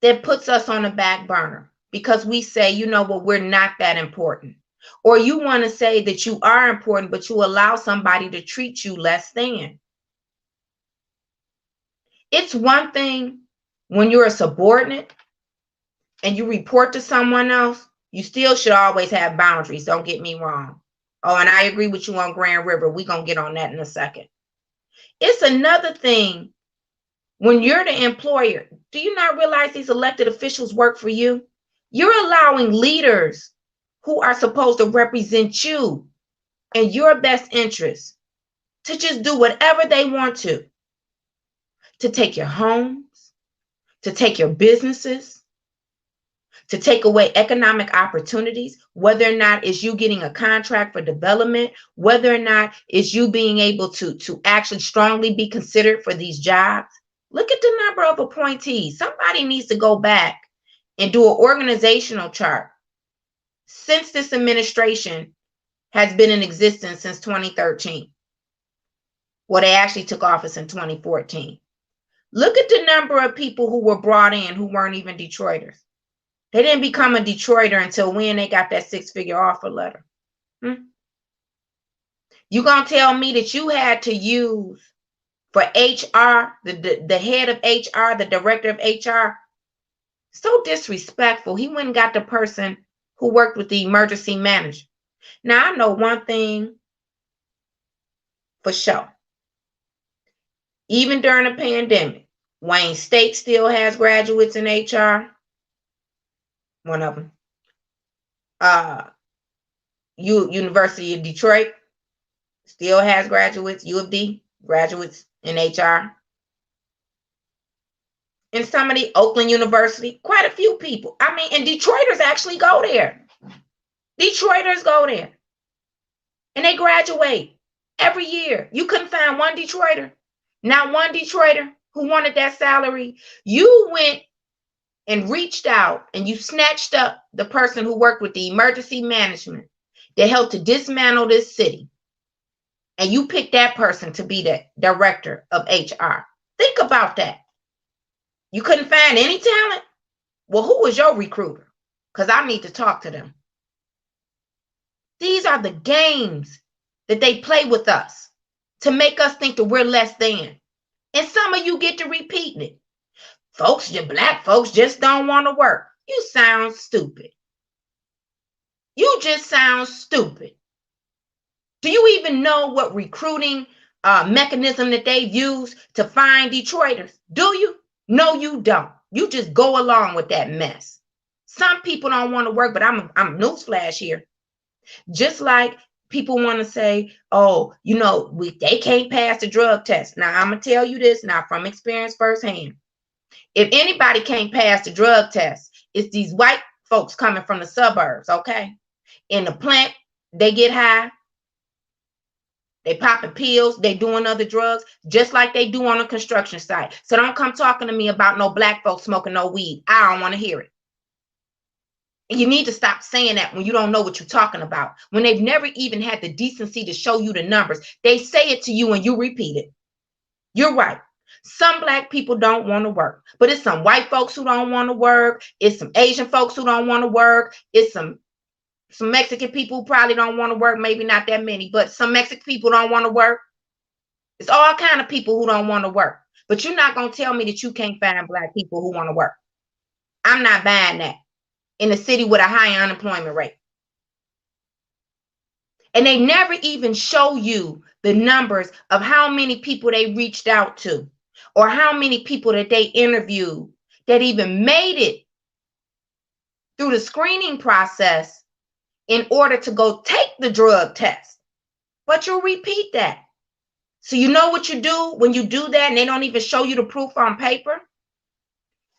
that puts us on the back burner because we say, you know what, we're not that important. Or you want to say that you are important, but you allow somebody to treat you less than. It's one thing when you're a subordinate and you report to someone else, you still should always have boundaries. Don't get me wrong. Oh, and I agree with you on Grand River. We're going to get on that in a second. It's another thing when you're the employer. Do you not realize these elected officials work for you? You're allowing leaders who are supposed to represent you and your best interests to just do whatever they want to take your homes, to take your businesses, to take away economic opportunities, whether or not it's you getting a contract for development, whether or not it's you being able to actually strongly be considered for these jobs. Look at the number of appointees. Somebody needs to go back and do an organizational chart since this administration has been in existence since 2013. Well, they actually took office in 2014. Look at the number of people who were brought in who weren't even Detroiters. They didn't become a Detroiter until when they got that 6-figure offer letter. You gonna tell me that you had to use for HR, the head of HR, the director of HR? So disrespectful. He went and got the person who worked with the emergency manager. Now, I know one thing for sure. Even during the pandemic, Wayne State still has graduates in HR. One of them. University of Detroit still has graduates. U of D, graduates in HR. In some of the Oakland University, quite a few people. I mean, and Detroiters actually go there. Detroiters go there. And they graduate every year. You couldn't find one Detroiter. Not one Detroiter who wanted that salary. You went and reached out and you snatched up the person who worked with the emergency management that helped to dismantle this city. And you picked that person to be the director of HR. Think about that. You couldn't find any talent? Well, who was your recruiter? Because I need to talk to them. These are the games that they play with us to make us think that we're less than. And some of you get to repeating it. Folks, your black folks just don't want to work. You sound stupid. You just sound stupid. Do you even know what recruiting mechanism that they've used to find Detroiters? Do you? No, you don't. You just go along with that mess. Some people don't want to work, but I'm newsflash here. Just like people want to say, oh, they can't pass the drug test. Now, I'm going to tell you this now from experience firsthand. If anybody can't pass the drug test, it's these white folks coming from the suburbs, okay? In the plant, they get high. They popping pills. They doing other drugs, just like they do on a construction site. So don't come talking to me about no black folks smoking no weed. I don't want to hear it. And you need to stop saying that when you don't know what you're talking about. When they've never even had the decency to show you the numbers, they say it to you and you repeat it. You're right. Some black people don't want to work, but it's some white folks who don't want to work. It's some Asian folks who don't want to work. It's some Mexican people who probably don't want to work. Maybe not that many, but some Mexican people don't want to work. It's all kind of people who don't want to work. But you're not going to tell me that you can't find black people who want to work. I'm not buying that in a city with a high unemployment rate. And they never even show you the numbers of how many people they reached out to or how many people that they interviewed that even made it through the screening process in order to go take the drug test. But you'll repeat that. So you know what you do when you do that and they don't even show you the proof on paper?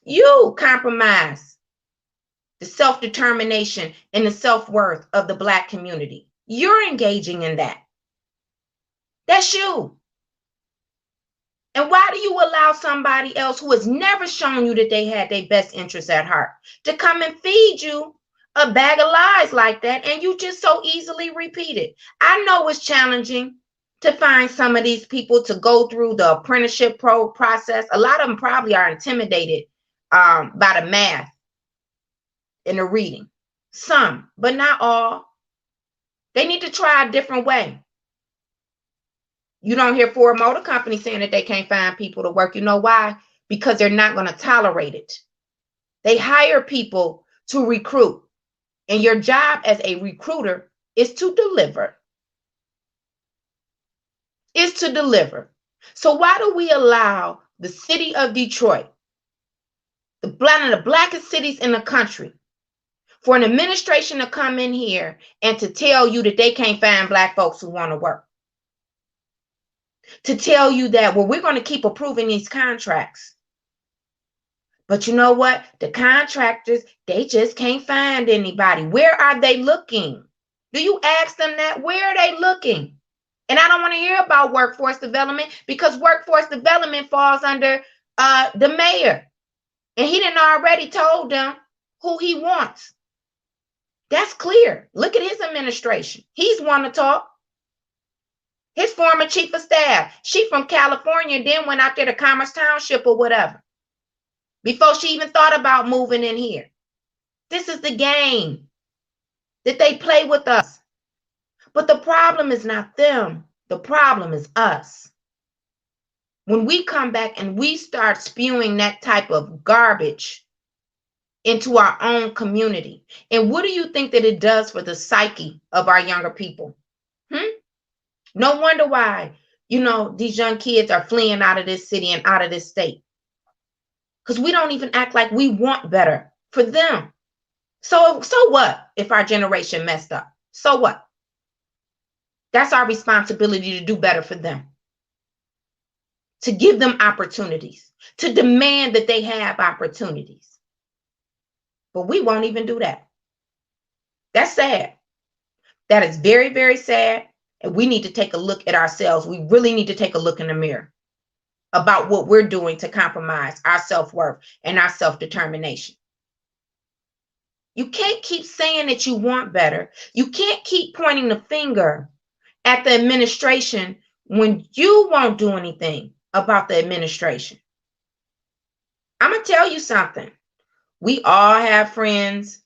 You compromise the self-determination and the self-worth of the black community. You're engaging in that. That's you. And why do you allow somebody else who has never shown you that they had their best interests at heart to come and feed you a bag of lies like that, and you just so easily repeat it? I know it's challenging to find some of these people to go through the apprenticeship process. A lot of them probably are intimidated by the math and the reading. Some, but not all. They need to try a different way. You don't hear Ford Motor Company saying that they can't find people to work. You know why? Because they're not going to tolerate it. They hire people to recruit. And your job as a recruiter is to deliver. Is to deliver. So why do we allow the city of Detroit, one of the blackest cities in the country, for an administration to come in here and to tell you that they can't find black folks who want to work? To tell you that, well, we're going to keep approving these contracts. But you know what? The contractors, they just can't find anybody. Where are they looking? Do you ask them that? Where are they looking? And I don't want to hear about workforce development, because workforce development falls under the mayor. And he done already told them who he wants. That's clear. Look at his administration. He's one to talk. His former chief of staff, she from California, then went out there to Commerce Township or whatever, before she even thought about moving in here. This is the game that they play with us. But the problem is not them. The problem is us. When we come back and we start spewing that type of garbage into our own community, and what do you think that it does for the psyche of our younger people? No wonder why, these young kids are fleeing out of this city and out of this state. Because we don't even act like we want better for them. So what if our generation messed up? So what? That's our responsibility to do better for them. To give them opportunities. To demand that they have opportunities. But we won't even do that. That's sad. That is very, very sad. And we need to take a look at ourselves. We really need to take a look in the mirror about what we're doing to compromise our self-worth and our self-determination. You can't keep saying that you want better. You can't keep pointing the finger at the administration when you won't do anything about the administration. I'm going to tell you something. We all have friends,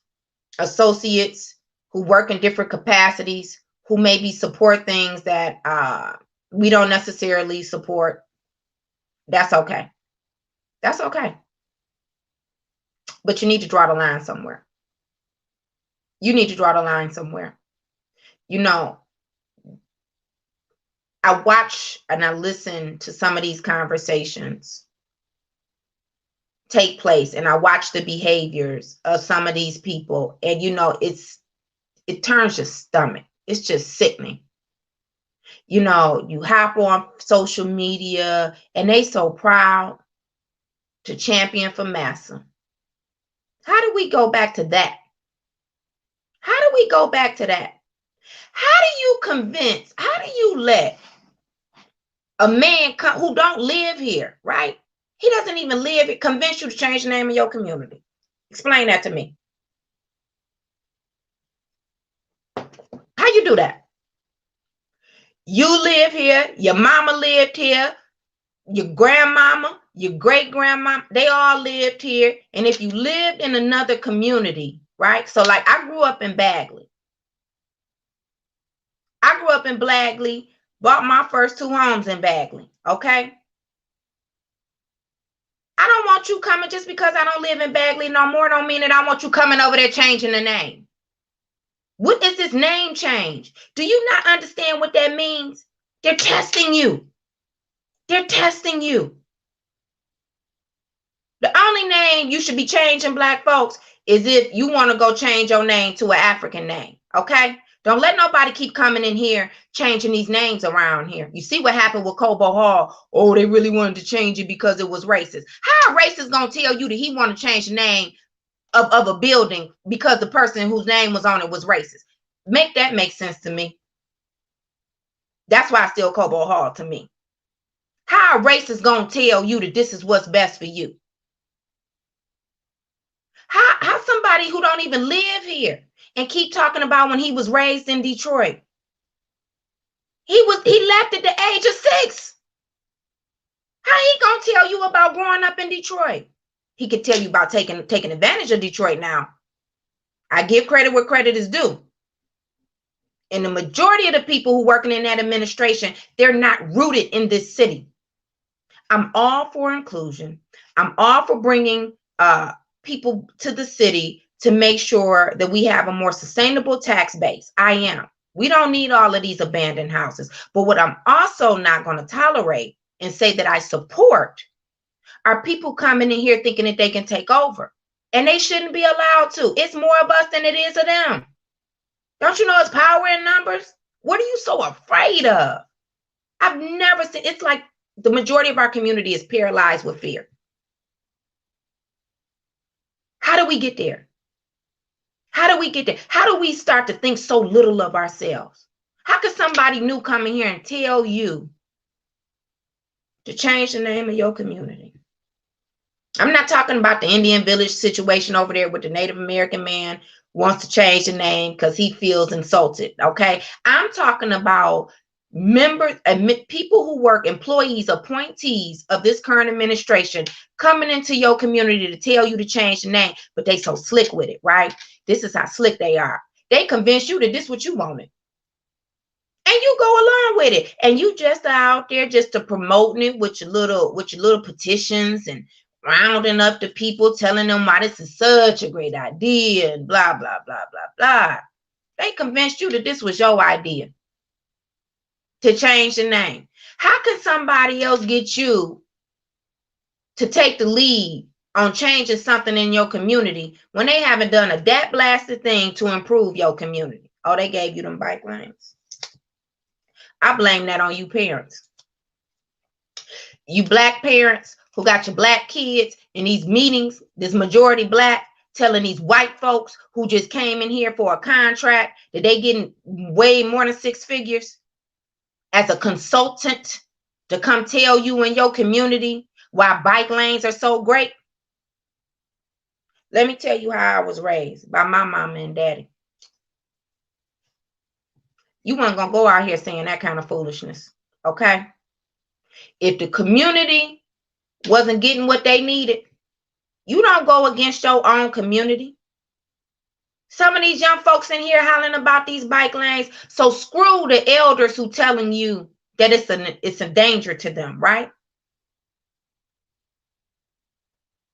associates who work in different capacities, who maybe support things that we don't necessarily support. That's okay. That's okay. But you need to draw the line somewhere. You need to draw the line somewhere. I watch and I listen to some of these conversations take place, and I watch the behaviors of some of these people, and it turns your stomach. It's just sickening. You hop on social media and they so proud to champion for massa. How do we go back to that? How do we go back to that? How do you let a man who don't live here, right? He doesn't even live here, convince you to change the name of your community? Explain that to me. How you do that? You live here, your mama lived here, your grandmama, your great-grandmama, they all lived here. And if you lived in another community, right? So like I grew up in Bagley. I grew up in Bagley, bought my first 2 homes in Bagley, okay? I don't want you coming just because I don't live in Bagley no more. Don't mean that I want you coming over there changing the name. What is this name change? Do you not understand what that means? They're testing you. They're testing you. The only name you should be changing, black folks, is if you want to go change your name to an African name, okay? Don't let nobody keep coming in here changing these names around here. You see what happened with Cobo Hall? Oh, they really wanted to change it because it was racist. How a racist gonna tell you that he want to change the name of a building because the person whose name was on it was racist? Make that make sense to me. That's why I still Cobo Hall to me. How a racist gonna tell you that this is what's best for you? How somebody who don't even live here and keep talking about when he was raised in Detroit? He left at the age of 6. How he gonna tell you about growing up in Detroit? He could tell you about taking advantage of Detroit now. I give credit where credit is due. And the majority of the people who working in that administration, they're not rooted in this city. I'm all for inclusion. I'm all for bringing people to the city to make sure that we have a more sustainable tax base. I am. We don't need all of these abandoned houses. But what I'm also not going to tolerate and say that I support are people coming in here thinking that they can take over. And they shouldn't be allowed to. It's more of us than it is of them. Don't you know it's power in numbers? What are you so afraid of? I've never seen, it's like the majority of our community is paralyzed with fear. How do we get there? How do we get there? How do we start to think so little of ourselves? How can somebody new come in here and tell you to change the name of your community? I'm not talking about the Indian village situation over there with the Native American man wants to change the name because he feels insulted. Okay. I'm talking about members, people who work, employees, appointees of this current administration coming into your community to tell you to change the name, but they so slick with it, right? This is how slick they are. They convince you that this is what you wanted. And you go along with it. And you just out there just to promoting it with your little petitions and rounding up the people, telling them why this is such a great idea and blah, blah, blah, blah, blah. They convinced you that this was your idea to change the name. How can somebody else get you to take the lead on changing something in your community when they haven't done a dat blasted thing to improve your community? Oh, they gave you them bike lanes. I blame that on you parents. You black parents who got your black kids in these meetings, this majority black, telling these white folks who just came in here for a contract that they getting way more than 6 figures as a consultant to come tell you in your community why bike lanes are so great. Let me tell you how I was raised by my mama and daddy. You weren't going to go out here saying that kind of foolishness, okay? If the community wasn't getting what they needed, you don't go against your own community. Some of these young folks in here hollering about these bike lanes. So screw the elders who telling you that it's a danger to them, right?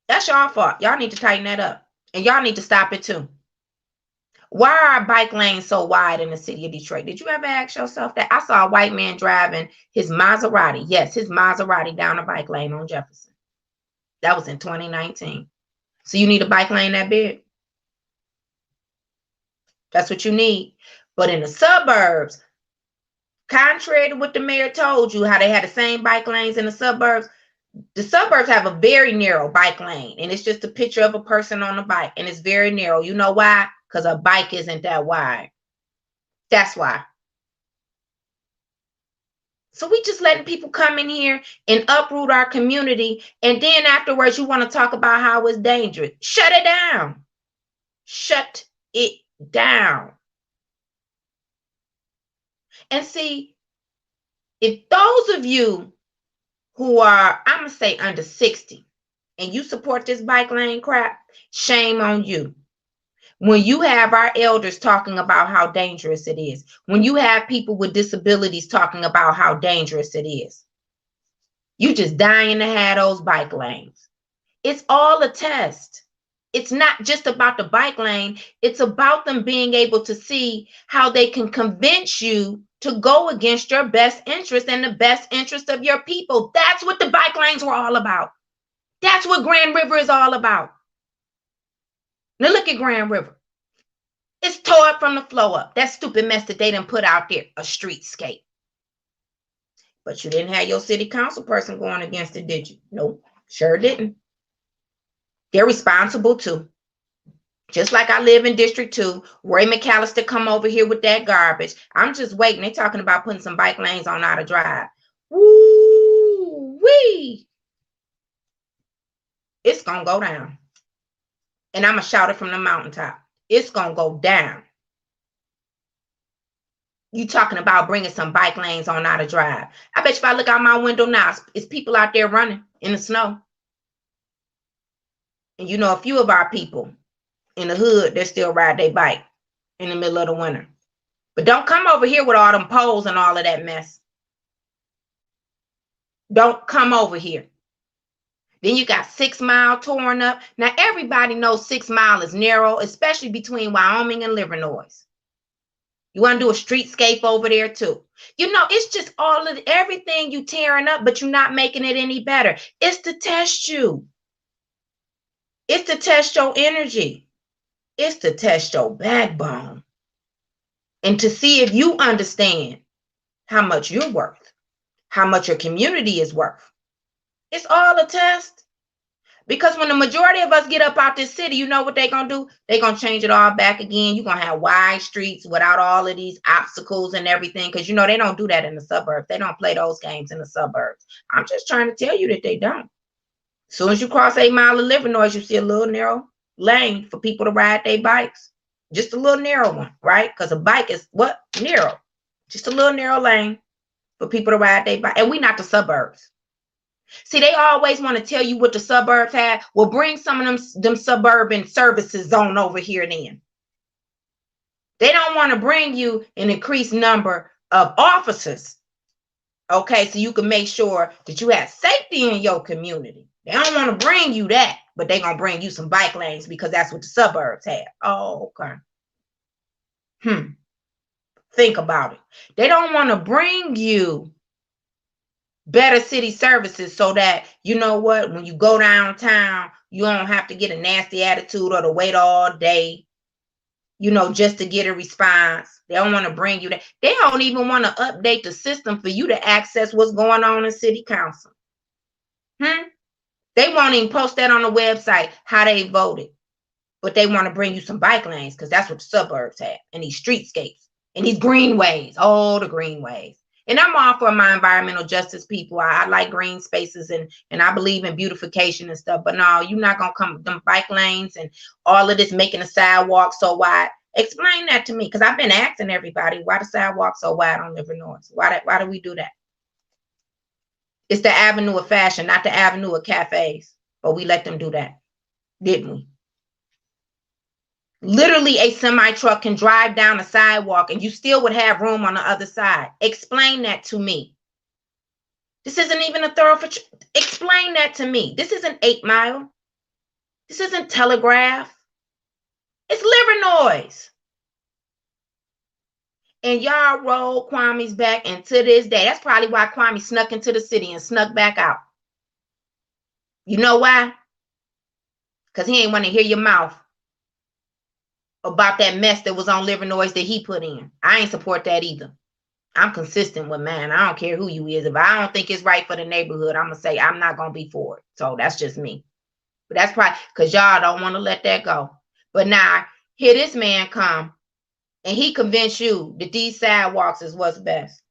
That's your fault. Y'all need to tighten that up. And y'all need to stop it too. Why are bike lanes so wide in the city of Detroit? Did you ever ask yourself that? I saw a white man driving his Maserati. Yes, his Maserati down a bike lane on Jefferson. That was in 2019. So you need a bike lane that big? That's what you need. But in the suburbs, contrary to what the mayor told you, how they had the same bike lanes in the suburbs have a very narrow bike lane. And it's just a picture of a person on a bike. And it's very narrow. You know why? Because a bike isn't that wide. That's why. So we just letting people come in here and uproot our community. And then afterwards, you want to talk about how it's dangerous. Shut it down. Shut it down. And see, if those of you who are, I'm going to say under 60, and you support this bike lane crap, shame on you. When you have our elders talking about how dangerous it is, when you have people with disabilities talking about how dangerous it is, you just dying to have those bike lanes. It's all a test. It's not just about the bike lane. It's about them being able to see how they can convince you to go against your best interest and the best interest of your people. That's what the bike lanes were all about. That's what Grand River is all about. Now look at Grand River. It's tore up from the flow up. That stupid mess that they done put out there, a streetscape. But you didn't have your city council person going against it, did you? Nope, sure didn't. They're responsible too. Just like I live in District 2, Ray McAllister come over here with that garbage. I'm just waiting. They're talking about putting some bike lanes on Outer Drive. Woo-wee. It's going to go down. And I'm going to shout it from the mountaintop. It's going to go down. You talking about bringing some bike lanes on Outer Drive. I bet you if I look out my window now, it's people out there running in the snow. And you know, a few of our people in the hood, they still ride their bike in the middle of the winter. But don't come over here with all them poles and all of that mess. Don't come over here. Then you got 6 Mile torn up. Now, everybody knows 6 Mile is narrow, especially between Wyoming and Livernois. You want to do a streetscape over there too. You know, it's just all of everything you tearing up, but you're not making it any better. It's to test you. It's to test your energy. It's to test your backbone. And to see if you understand how much you're worth, how much your community is worth. It's all a test. Because when the majority of us get up out this city, you know what they're going to do? They're going to change it all back again. You're going to have wide streets without all of these obstacles and everything. Because, you know, they don't do that in the suburbs. They don't play those games in the suburbs. I'm just trying to tell you that they don't. As soon as you cross 8 Mile of Livernois, you see a little narrow lane for people to ride their bikes. Just a little narrow one, right? Because a bike is what? Narrow. Just a little narrow lane for people to ride their bike. And we not the suburbs. See, they always want to tell you what the suburbs have. Well, bring some of them suburban services on over here then. They don't want to bring you an increased number of officers. Okay, so you can make sure that you have safety in your community. They don't want to bring you that, but they're going to bring you some bike lanes because that's what the suburbs have. Oh, okay. Think about it. They don't want to bring you better city services so that, you know what, when you go downtown, you don't have to get a nasty attitude or to wait all day, you know, just to get a response. They don't want to bring you that. They don't even want to update the system for you to access what's going on in city council. They won't even post that on the website, how they voted. But they want to bring you some bike lanes because that's what the suburbs have, and these streetscapes and these greenways. Oh, the greenways. And I'm all for my environmental justice people. I like green spaces and I believe in beautification and stuff. But no, you're not going to come with them bike lanes and all of this making the sidewalk so wide. Explain that to me, because I've been asking everybody, why the sidewalk so wide on Livernois? Why do we do that? It's the avenue of fashion, not the avenue of cafes. But we let them do that, didn't we? Literally, a semi-truck can drive down a sidewalk and you still would have room on the other side. Explain that to me. This isn't even a thoroughfare. Explain that to me. This isn't 8 Mile. This isn't Telegraph. It's Livernois. And y'all rolled Kwame's back, and to this day, that's probably why Kwame snuck into the city and snuck back out. You know why? Because he ain't want to hear your mouth about that mess that was on Livernois that he put in. I ain't support that either. I'm consistent with mine. I don't care who you is. If I don't think it's right for the neighborhood, I'm going to say I'm not going to be for it. So that's just me. But that's probably because y'all don't want to let that go. But now, here this man come, and he convinced you that these sidewalks is what's best.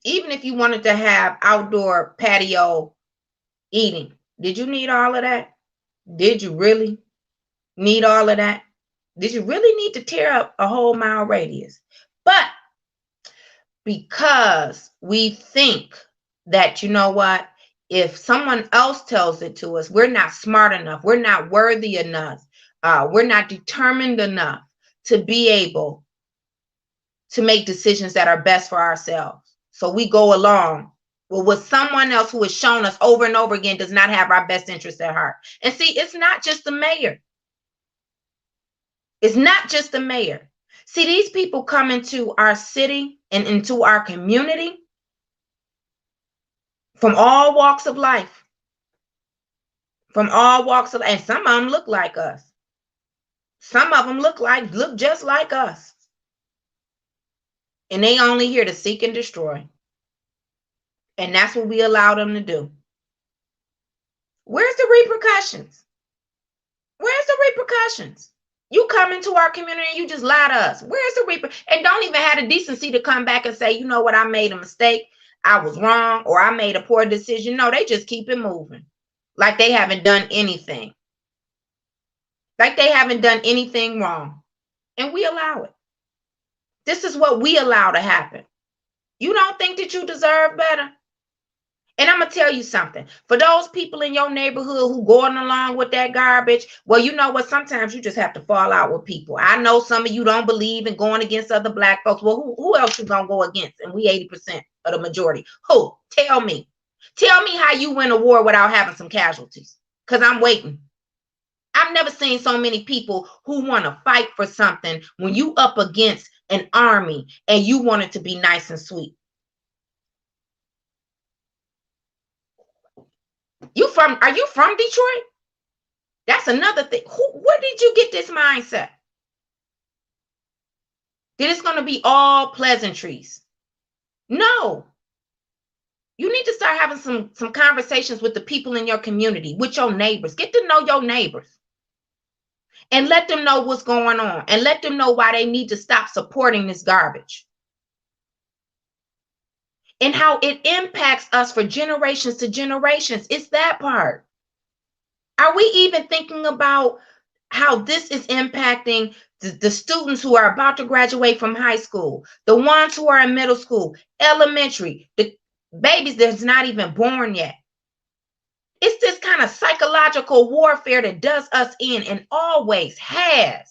Even if you wanted to have outdoor patio eating, did you need all of that? Did you really need all of that? Did you really need to tear up a whole mile radius? But because we think that, you know what, if someone else tells it to us, we're not smart enough, we're not worthy enough, we're not determined enough to be able to make decisions that are best for ourselves. So we go along with someone else who has shown us over and over again does not have our best interest at heart. And see, it's not just the mayor. It's not just the mayor. See, these people come into our city and into our community from all walks of life. From all walks of life. And some of them look like us. Some of them look just like us. And they only here to seek and destroy. And that's what we allow them to do. Where's the repercussions? Where's the repercussions? You come into our community and you just lie to us. Where's the repercussions? And don't even have the decency to come back and say, you know what, I made a mistake. I was wrong, or I made a poor decision. No, they just keep it moving. Like they haven't done anything. Like they haven't done anything wrong. And we allow it. This is what we allow to happen. You don't think that you deserve better? And I'm going to tell you something. For those people in your neighborhood who going along with that garbage, well, you know what? Sometimes you just have to fall out with people. I know some of you don't believe in going against other black folks. Well, who else you going to go against? And we 80% of the majority. Who? Tell me. Tell me how you win a war without having some casualties. Because I'm waiting. I've never seen so many people who want to fight for something when you up against an army and you want it to be nice and sweet. Are you from Detroit? That's another thing. Where did you get this mindset? That it's going to be all pleasantries. No. You need to start having some conversations with the people in your community, with your neighbors. Get to know your neighbors. And let them know what's going on. And let them know why they need to stop supporting this garbage. And how it impacts us for generations to generations. It's that part. Are we even thinking about how this is impacting the students who are about to graduate from high school, the ones who are in middle school, elementary, the babies that's not even born yet? It's this kind of psychological warfare that does us in and always has.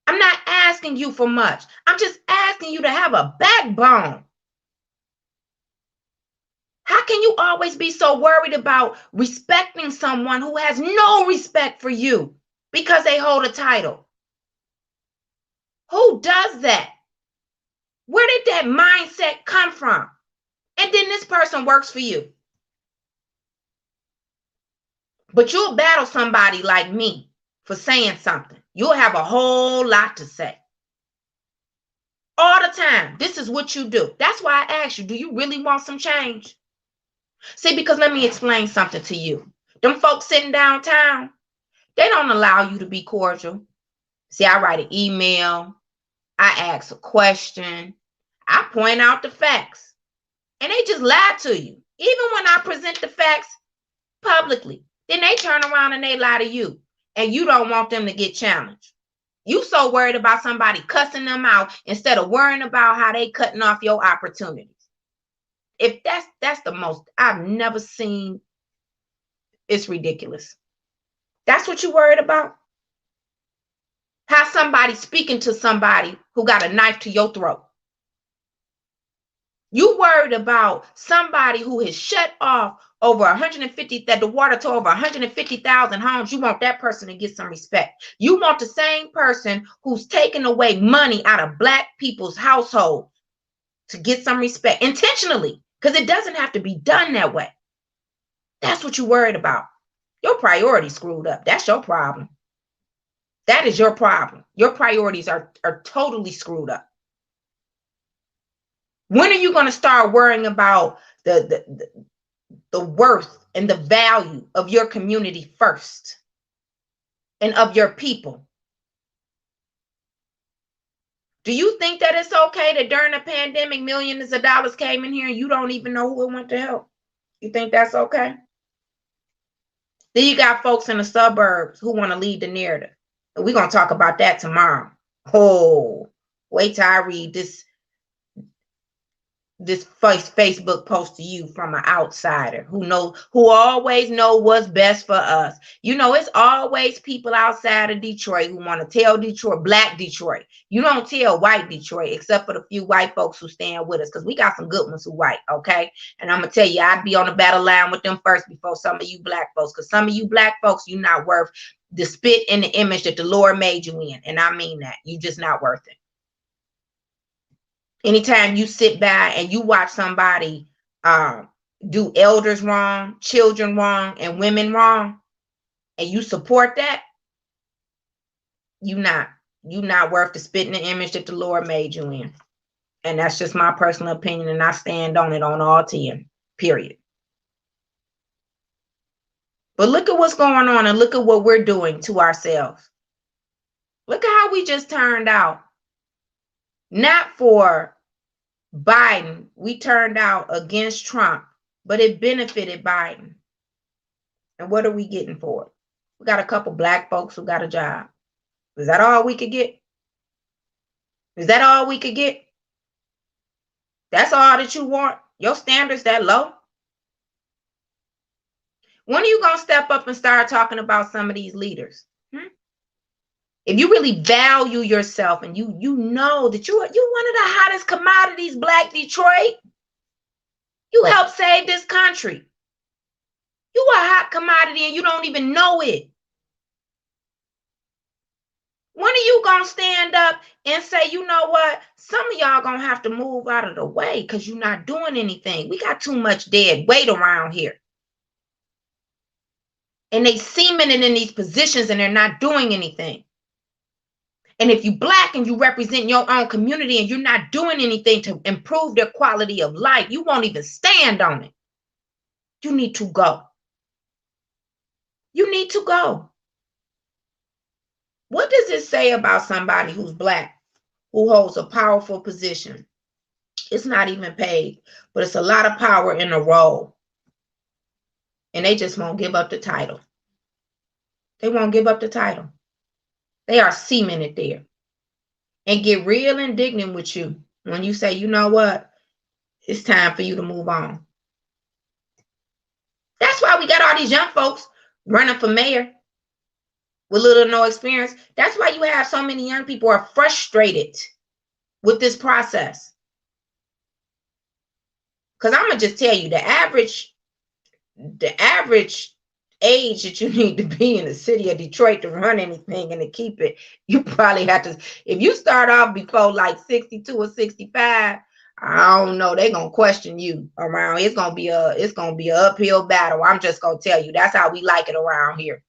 I'm not asking you for much. I'm just asking you to have a backbone. How can you always be so worried about respecting someone who has no respect for you because they hold a title? Who does that? Where did that mindset come from? And then this person works for you. But you'll battle somebody like me for saying something. You'll have a whole lot to say. All the time. This is what you do. That's why I asked you, do you really want some change? See, because let me explain something to you. Them folks sitting downtown, they don't allow you to be cordial. See, I write an email. I ask a question. I point out the facts. And they just lie to you. Even when I present the facts publicly, then they turn around and they lie to you. And you don't want them to get challenged. You so worried about somebody cussing them out instead of worrying about how they cutting off your opportunities. If that's the most I've never seen, it's ridiculous. That's what you worried about? How somebody speaking to somebody who got a knife to your throat. You worried about somebody who has shut off over 150, that the water to over 150,000 homes. You want that person to get some respect. You want the same person who's taking away money out of black people's household to get some respect intentionally, because it doesn't have to be done that way. That's what you're worried about. Your priorities screwed up. That's your problem. That is your problem. Your priorities are totally screwed up. When are you going to start worrying about the worth and the value of your community first and of your people? Do you think that it's okay that during the pandemic, millions of dollars came in here and you don't even know who it went to help? You think that's okay? Then you got folks in the suburbs who want to lead the narrative. And we're going to talk about that tomorrow. Oh, wait till I read this Facebook post to you from an outsider who always know what's best for us. You know, it's always people outside of Detroit who want to tell Detroit, black Detroit. You don't tell white Detroit, except for the few white folks who stand with us, because we got some good ones who white, okay? And I'm going to tell you, I'd be on the battle line with them first before some of you black folks, because some of you black folks, you're not worth the spit in the image that the Lord made you in. And I mean that. You just not worth it. Anytime you sit by and you watch somebody do elders wrong, children wrong, and women wrong, and you support that, you not worth the spit in the image that the Lord made you in. And that's just my personal opinion, and I stand on it on all 10, period. But look at what's going on, and look at what we're doing to ourselves. Look at how we just turned out. Not for Biden, we turned out against Trump, but it benefited Biden. And what are we getting for it? We got a couple black folks who got a job. Is that all we could get? Is that all we could get? That's all that you want? Your standards that low? When are you going to step up and start talking about some of these leaders? If you really value yourself and you know that you one of the hottest commodities, Black Detroit, you help save this country. You a hot commodity and you don't even know it. When are you going to stand up and say, you know what? Some of y'all going to have to move out of the way because you're not doing anything. We got too much dead weight around here. And they cemented in these positions and they're not doing anything. And if you Black and you represent your own community and you're not doing anything to improve their quality of life, you won't even stand on it. You need to go. You need to go. What does it say about somebody who's Black, who holds a powerful position? It's not even paid, but it's a lot of power in a role. And they just won't give up the title. They won't give up the title. They are cemented there. And get real indignant with you when you say, you know what? It's time for you to move on. That's why we got all these young folks running for mayor with little or no experience. That's why you have so many young people are frustrated with this process. Because I'm going to just tell you, the average age that you need to be in the city of Detroit to run anything and to keep it, you probably have to, if you start off before like 62 or 65, I don't know, they're gonna question you around. It's gonna be an uphill battle. I'm just gonna tell you, that's how we like it around here.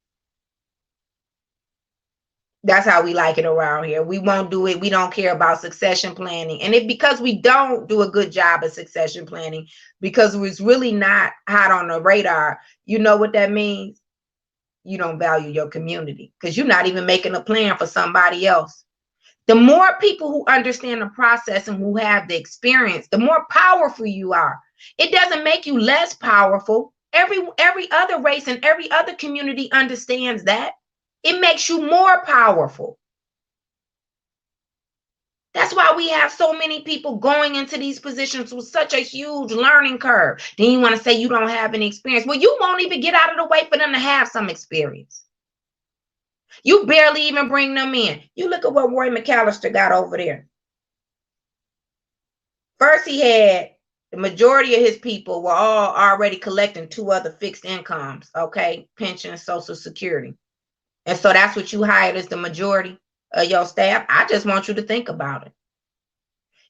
That's how we like it around here. We won't do it. We don't care about succession planning. And because we don't do a good job of succession planning, because it's really not hot on the radar, you know what that means? You don't value your community because you're not even making a plan for somebody else. The more people who understand the process and who have the experience, the more powerful you are. It doesn't make you less powerful. Every other race and every other community understands that. It makes you more powerful. That's why we have so many people going into these positions with such a huge learning curve. Then you want to say you don't have any experience. Well, you won't even get out of the way for them to have some experience. You barely even bring them in. You look at what Roy McAllister got over there. First, he had the majority of his people were all already collecting 2 other fixed incomes, okay? Pension, Social Security. And so that's what you hired as the majority of your staff. I just want you to think about it.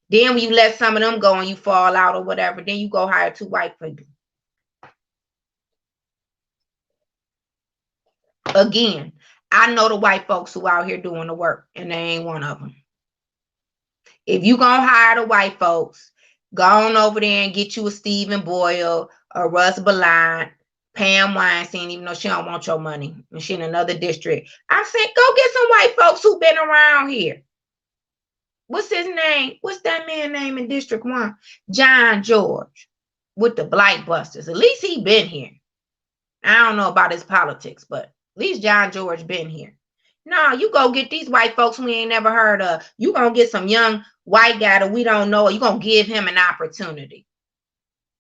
Then when you let some of them go and you fall out or whatever, then you go hire 2 white people. Again, I know the white folks who out here doing the work, and they ain't one of them. If you gonna hire the white folks, go on over there and get you a Stephen Boyle, a Russ Ballant, Pam Weinstein, even though she don't want your money, and she in another district. I'm saying go get some white folks who been around here. What's his name? What's that man's name in District 1? John George with the Blight Busters. At least he been here. I don't know about his politics, but at least John George been here. No, you go get these white folks we ain't never heard of. You gonna get some young white guy that we don't know. You gonna give him an opportunity.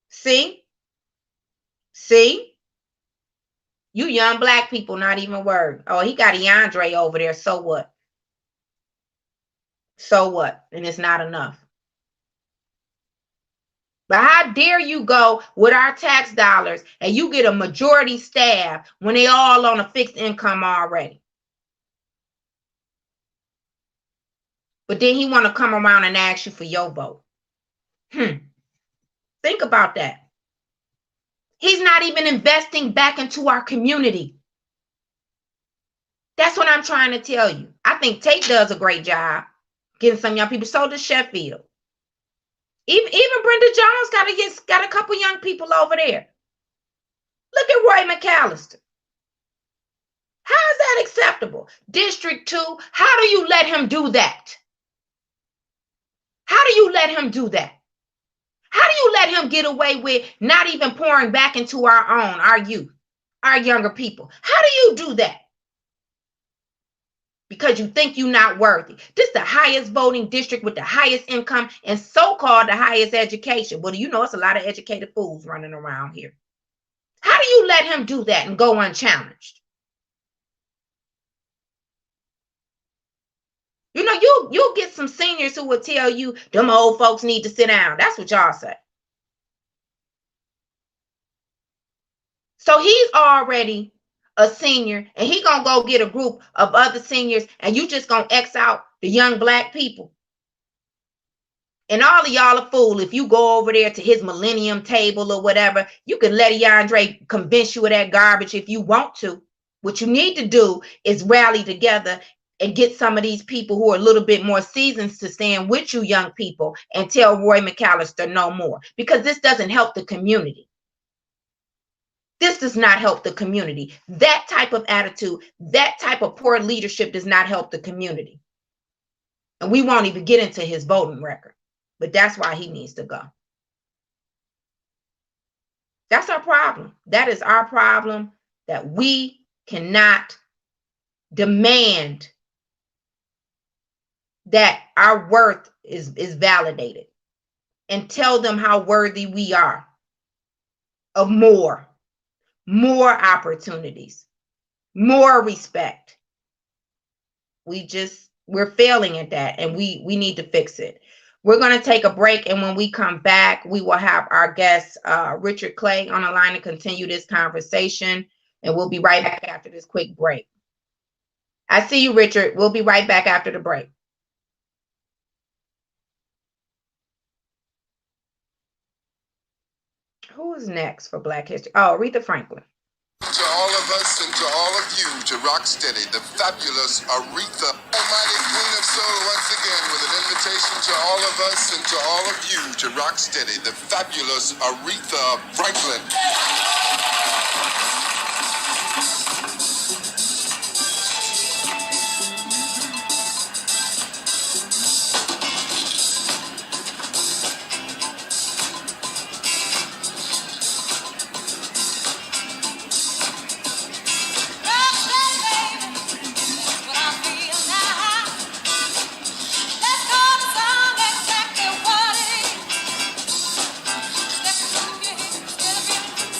See? You young Black people not even worried. Oh, he got Eandre over there. So what? So what? And it's not enough. But how dare you go with our tax dollars and you get a majority staff when they all on a fixed income already? But then he want to come around and ask you for your vote. Think about that. He's not even investing back into our community. That's what I'm trying to tell you. I think Tate does a great job getting some young people. So does Sheffield. Even Brenda Jones got a couple young people over there. Look at Roy McAllister. How is that acceptable? District 2, how do you let him do that? How do you let him do that? How do you let him get away with not even pouring back into our youth, our younger people? How do you do that? because you think you're not worthy. This is the highest voting district with the highest income and so-called the highest education. Well, you know, it's a lot of educated fools running around here. How do you let him do that and go unchallenged? You know, you'll get some seniors who will tell you them old folks need to sit down. That's what y'all say. So he's already a senior and he gonna go get a group of other seniors and you just gonna X out the young black people. And all of y'all are fool. If you go over there to his millennium table or whatever, you can let Andre convince you of that garbage if you want to. What you need to do is rally together and get some of these people who are a little bit more seasoned to stand with you young people and tell Roy McAllister no more, because this doesn't help the community. This does not help the community. That type of attitude, that type of poor leadership does not help the community. And we won't even get into his voting record, but that's why he needs to go. That's our problem. That is our problem, that we cannot demand that our worth is validated and tell them how worthy we are of more opportunities, more respect. We're failing at that, and we need to fix it. We're going to take a break, and when we come back, we will have our guest, Richard Clay, on the line to continue this conversation, and we'll be right back after this quick break. I see you, Richard. We'll be right back after the break. Who is next for Black History? Oh, Aretha Franklin. To all of us and to all of you, to rock steady, the fabulous Aretha, almighty queen of soul, once again with an invitation to all of us and to all of you to rock steady, the fabulous Aretha Franklin.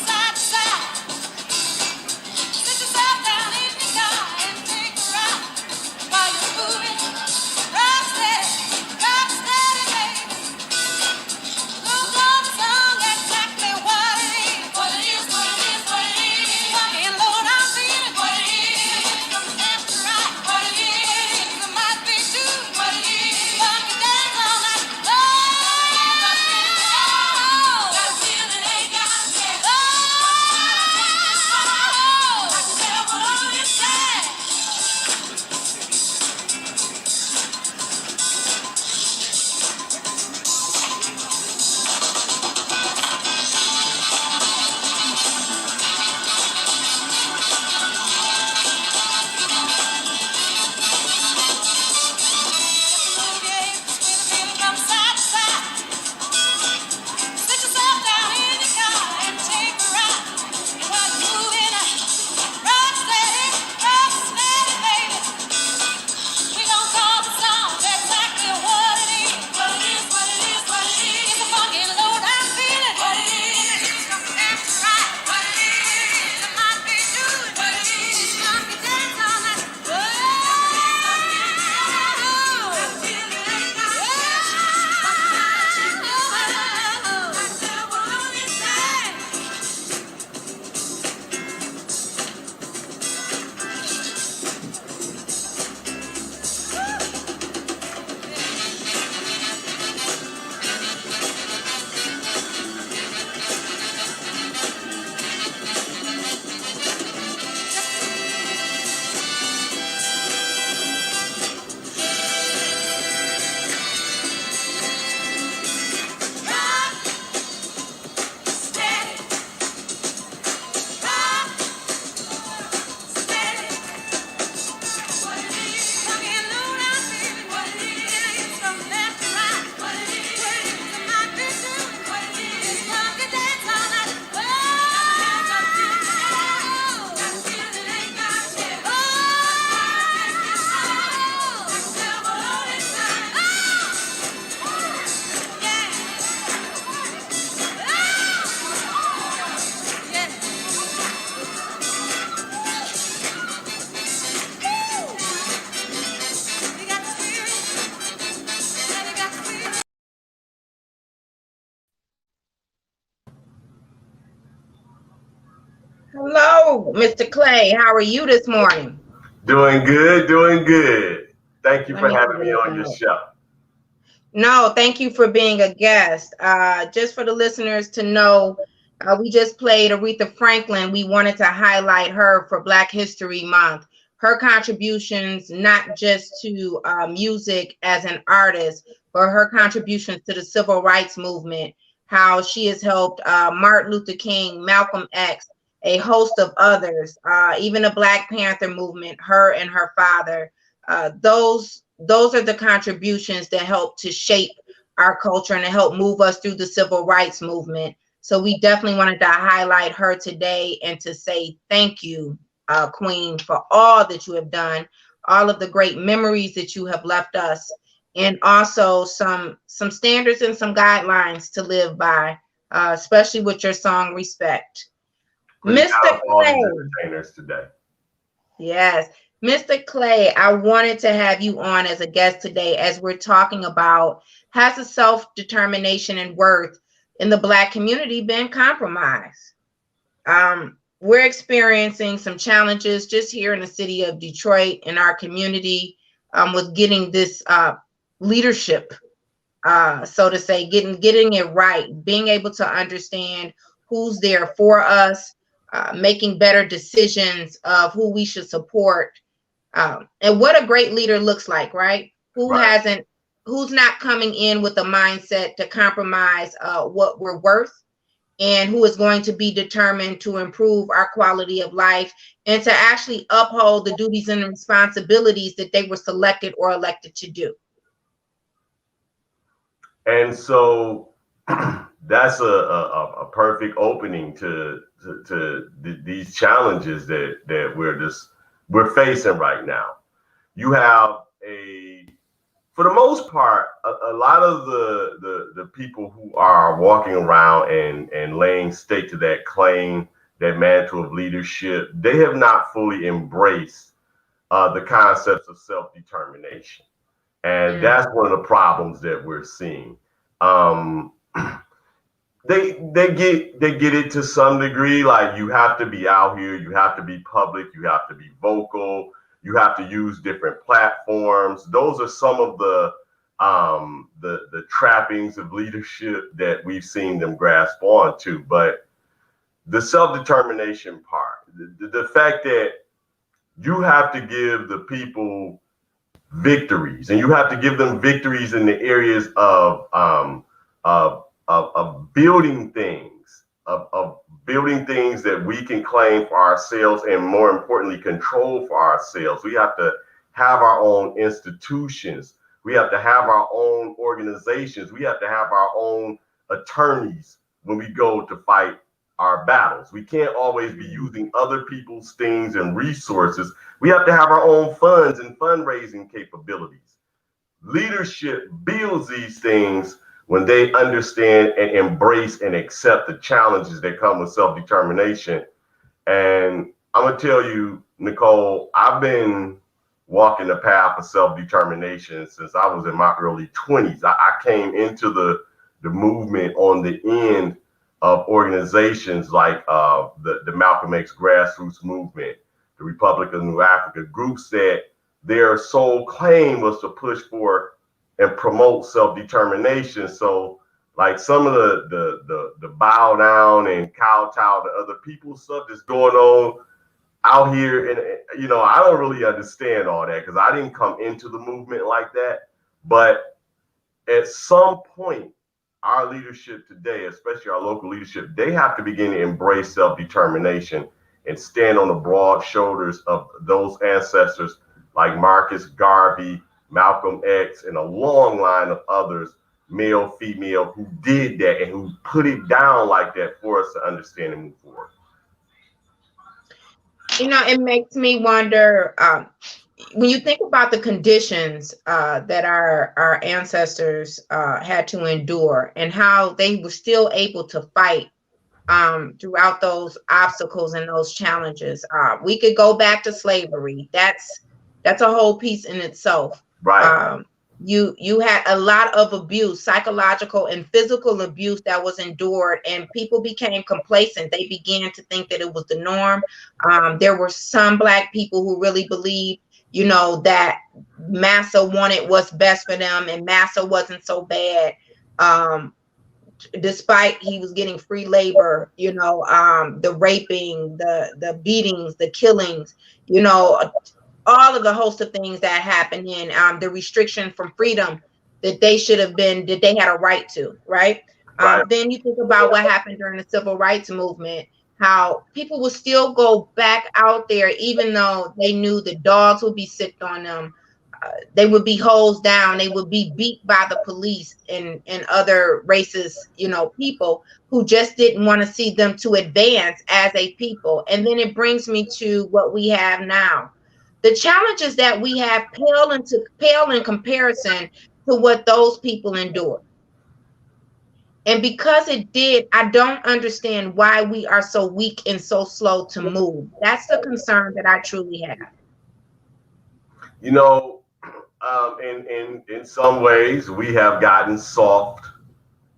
Side to side. Hello, Mr. Clay. How are you this morning? Doing good, doing good. Thank you Let for me having pull me this on your out. show. No, thank you for being a guest. Just for the listeners to know, we just played Aretha Franklin. We wanted to highlight her for Black History Month. Her contributions, not just to music as an artist, but her contributions to the civil rights movement, how she has helped Martin Luther King, Malcolm X, a host of others, even the Black Panther movement, her and her father. Those are the contributions that help to shape our culture and to help move us through the civil rights movement. So we definitely wanted to highlight her today and to say thank you, Queen, for all that you have done, all of the great memories that you have left us, and also some standards and some guidelines to live by, especially with your song "Respect." Putting Mr. out all these Clay. entertainers today. Yes. Mr. Clay, I wanted to have you on as a guest today as we're talking about, has the self-determination and worth in the Black community been compromised? We're experiencing some challenges just here in the city of Detroit in our community, with getting this leadership, so to say, getting it right, being able to understand who's there for us, making better decisions of who we should support, and what a great leader looks like, right? Right. Who's not coming in with a mindset to compromise what we're worth, and who is going to be determined to improve our quality of life and to actually uphold the duties and responsibilities that they were selected or elected to do. And so that's a perfect opening to these challenges that we're facing right now. You have for the most part, a lot of the people who are walking around and laying stake to that claim, that mantle of leadership, they have not fully embraced the concepts of self-determination. And Mm. that's one of the problems that we're seeing. Um, they get it to some degree. Like, you have to be out here, you have to be public, you have to be vocal, you have to use different platforms. Those are some of the trappings of leadership that we've seen them grasp onto. But the self-determination part, the fact that you have to give the people victories, and you have to give them victories in the areas of building things, of building things that we can claim for ourselves, and more importantly, control for ourselves. We have to have our own institutions. We have to have our own organizations. We have to have our own attorneys when we go to fight our battles. We can't always be using other people's things and resources. We have to have our own funds and fundraising capabilities. Leadership builds these things when they understand and embrace and accept the challenges that come with self-determination. And I'm going to tell you, Nicole, I've been walking the path of self-determination since I was in my early 20s. I came into the movement on the end of organizations like the Malcolm X grassroots movement, the Republic of New Africa, groups that their sole claim was to push for and promote self-determination. So, like, some of the bow down and kowtow to other people's stuff that's going on out here, and I don't really understand all that because I didn't come into the movement like that. But at some point, our leadership today, especially our local leadership, they have to begin to embrace self-determination and stand on the broad shoulders of those ancestors like Marcus Garvey, Malcolm X, and a long line of others, male, female, who did that and who put it down like that for us to understand and move forward. It makes me wonder, when you think about the conditions that our ancestors had to endure and how they were still able to fight throughout those obstacles and those challenges. We could go back to slavery. That's a whole piece in itself. Right. You had a lot of abuse, psychological and physical abuse that was endured, and people became complacent. They began to think that it was the norm. There were some Black people who really believed, that Massa wanted what's best for them, and Massa wasn't so bad. Despite he was getting free labor, the raping, the beatings, the killings, all of the host of things that happened in the restriction from freedom that they had a right to, right? Right. Then you think about what happened during the civil rights movement, how people would still go back out there even though they knew the dogs would be sicked on them. They would be hosed down, they would be beat by the police and other racist, people who just didn't want to see them to advance as a people. And then it brings me to what we have now. The challenges that we have pale in comparison to what those people endured. And because it did, I don't understand why we are so weak and so slow to move. That's the concern that I truly have. You know, in some ways, we have gotten soft,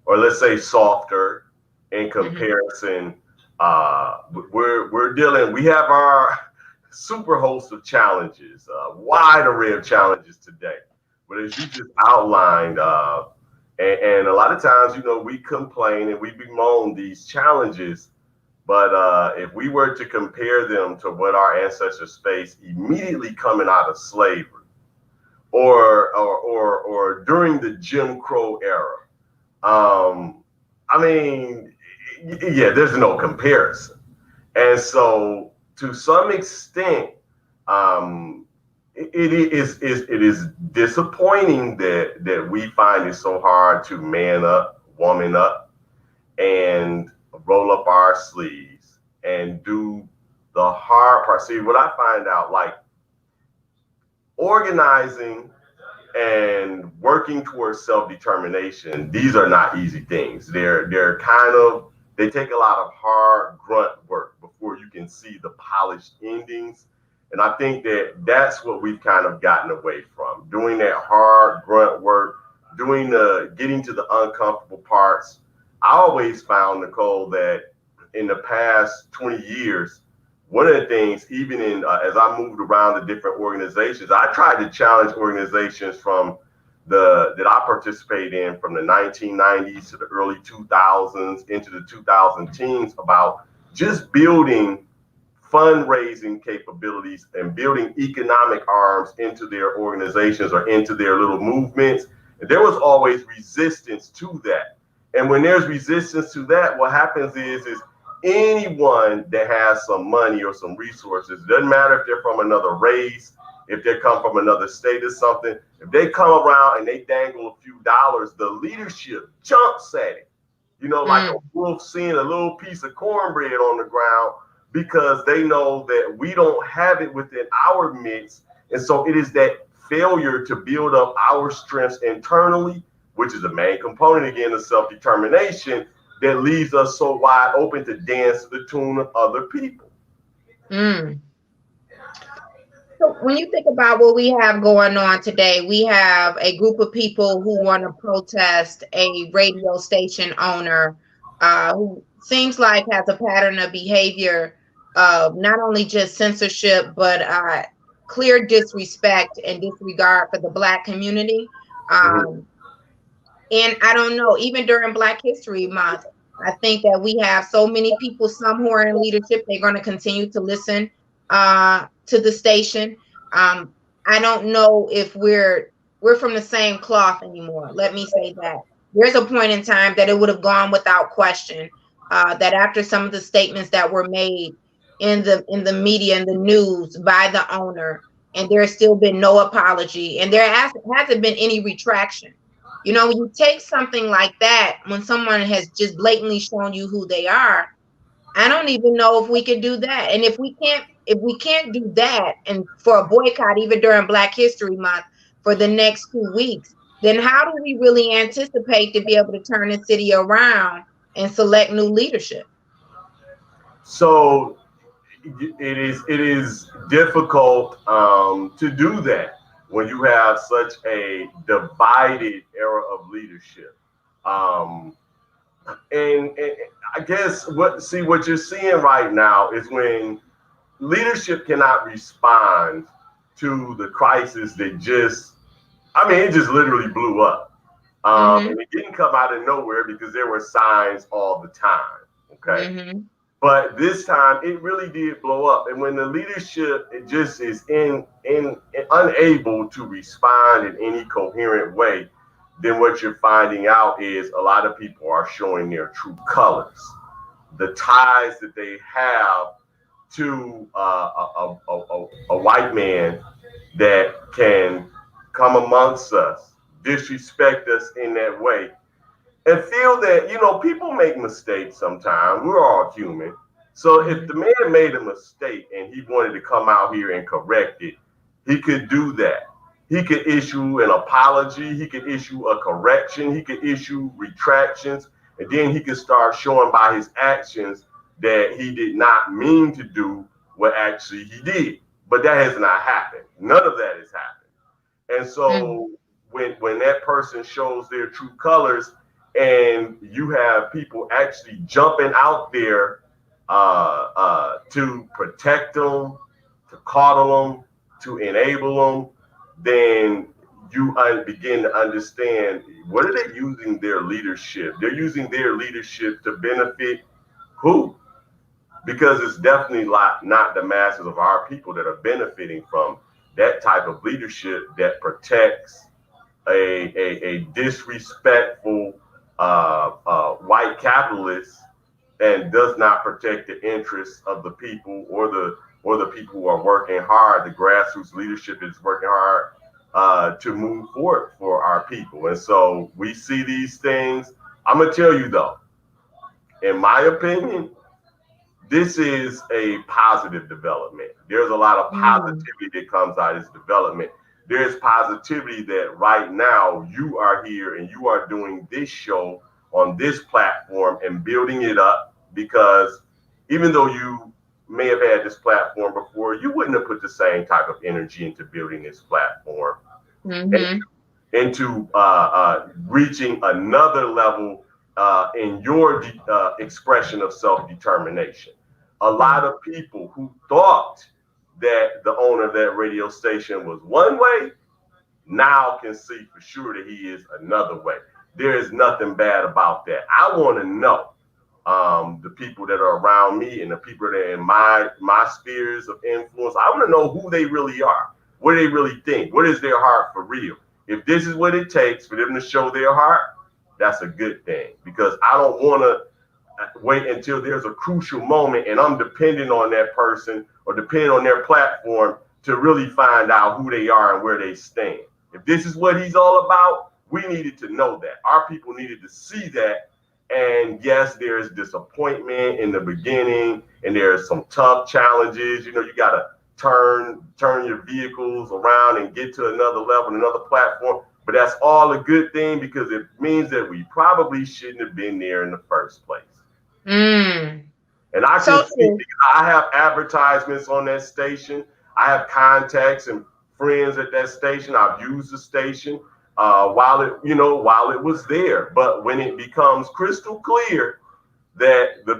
or let's say softer, in comparison. We're dealing. We have our super host of challenges, a wide array of challenges today. But as you just outlined, and a lot of times, we complain and we bemoan these challenges. But if we were to compare them to what our ancestors faced immediately coming out of slavery, or during the Jim Crow era, I mean, yeah, there's no comparison. And so, to some extent, it is disappointing that we find it so hard to man up, woman up, and roll up our sleeves and do the hard part. See, what I find out, like organizing and working towards self-determination, these are not easy things. They take a lot of hard grunt work before you can see the polished endings. And I think that's what we've kind of gotten away from, doing that hard grunt work, getting to the uncomfortable parts. I always found, Nicole, that in the past 20 years, one of the things, even as I moved around the different organizations, I tried to challenge organizations that I participated in from the 1990s to the early 2000s into the 2010s about just building fundraising capabilities and building economic arms into their organizations or into their little movements. And there was always resistance to that. And when there's resistance to that, what happens is anyone that has some money or some resources, doesn't matter if they're from another race, if they come from another state or something, if they come around and they dangle a few dollars, the leadership jumps at it, like a wolf seeing a little piece of cornbread on the ground, because they know that we don't have it within our midst. And so it is that failure to build up our strengths internally, which is the main component, again, of self-determination, that leaves us so wide open to dance to the tune of other people. So when you think about what we have going on today, we have a group of people who want to protest a radio station owner who seems like has a pattern of behavior of not only just censorship, but clear disrespect and disregard for the Black community. And I don't know, even during Black History Month, I think that we have so many people, some who are in leadership, they're going to continue to listen to the station. I don't know if we're from the same cloth anymore. Let me say that. There's a point in time that it would have gone without question that after some of the statements that were made in the media and the news by the owner, and there's still been no apology, and there hasn't been any retraction. When you take something like that, when someone has just blatantly shown you who they are, I don't even know if we could do that. And if we can't do that, and for a boycott even during Black History Month for the next 2 weeks, then how do we really anticipate to be able to turn the city around and select new leadership? So it is difficult to do that. when you have such a divided era of leadership. Um, and I guess what you're seeing right now is when leadership cannot respond to the crisis that just, I mean, it just literally blew up. Mm-hmm. And it didn't come out of nowhere because there were signs all the time. Okay. Mm-hmm. But this time it really did blow up. And when the leadership it just is in unable to respond in any coherent way, then what you're finding out is a lot of people are showing their true colors. The ties that they have to a white man that can come amongst us, disrespect us in that way, and feel that, people make mistakes sometimes. We're all human. So if the man made a mistake and he wanted to come out here and correct it, he could do that. He could issue an apology, he could issue a correction, he could issue retractions, and then he could start showing by his actions that he did not mean to do what actually he did. But that has not happened. None of that has happened. And Mm-hmm. so when that person shows their true colors, and you have people actually jumping out there to protect them, to coddle them, to enable them, then you begin to understand what are they using their leadership. They're using their leadership to benefit who? Because it's definitely not the masses of our people that are benefiting from that type of leadership that protects a disrespectful white capitalist and does not protect the interests of the people or the people who are working hard. The grassroots leadership is working hard to move forward for our people. And so we see these things. I'm gonna tell you though, in my opinion, this is a positive development. There's a lot of positivity that comes out of this development. There's positivity that right now you are here and you are doing this show on this platform and building it up, because even though you may have had this platform before, you wouldn't have put the same type of energy into building this platform and Mm-hmm. into reaching another level in your expression of self-determination. A lot of people who thought that the owner of that radio station was one way now can see for sure that he is another way. There is nothing bad about that. I want to know the people that are around me and the people that are in my spheres of influence. I want to know who they really are. What do they really think? What is their heart for real? If this is what it takes for them to show their heart, that's a good thing, because I don't want to wait until there's a crucial moment and I'm depending on that person or depending on their platform to really find out who they are and where they stand. If this is what he's all about, we needed to know that. Our people needed to see that. And yes, there's disappointment in the beginning, and there's some tough challenges. You got to turn your vehicles around and get to another level, another platform. But that's all a good thing, because it means that we probably shouldn't have been there in the first place. Mm. And I can So see, true. I have advertisements on that station. I have contacts and friends at that station. I've used the station while it was there. But when it becomes crystal clear that the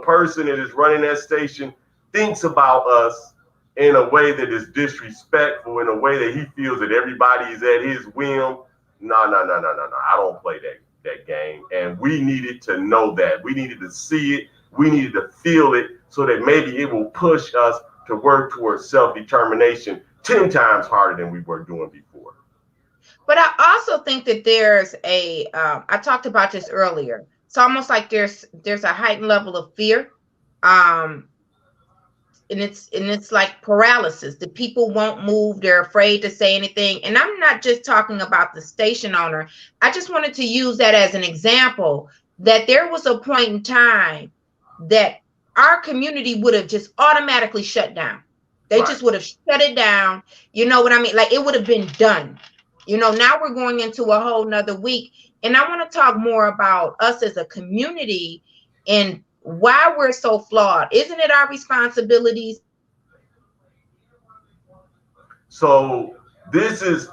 person that is running that station thinks about us in a way that is disrespectful, in a way that he feels that everybody is at his whim. No, no, no, no, no, no. I don't play that game. And we needed to know that. We needed to see it. We needed to feel it, so that maybe it will push us to work towards self-determination 10 times harder than we were doing before. But I also think that there's I talked about this earlier. It's almost like there's a heightened level of fear. Um, and it's like paralysis. The people won't move. They're afraid to say anything. And I'm not just talking about the station owner. I just wanted to use that as an example, that there was a point in time that our community would have just automatically shut down. They Right. just would have shut it down. You know what I mean? Like, it would have been done. Now we're going into a whole nother week. And I want to talk more about us as a community and why we're so flawed. Isn't it our responsibilities? So this is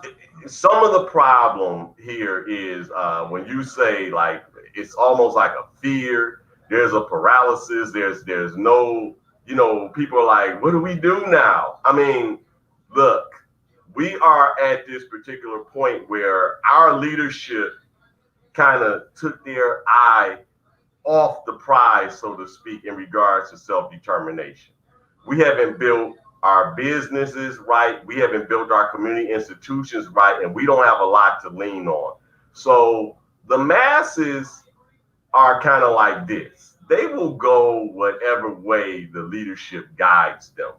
some of the problem here is when you say like it's almost like a fear. There's a paralysis. There's no, you know, people are like, what do we do now? I mean, look, we are at this particular point where our leadership kind of took their eye off the prize, so to speak, in regards to self-determination. We haven't built our businesses right. We haven't built our community institutions right, and we don't have a lot to lean on. So the masses are kind of like this. They will go whatever way the leadership guides them.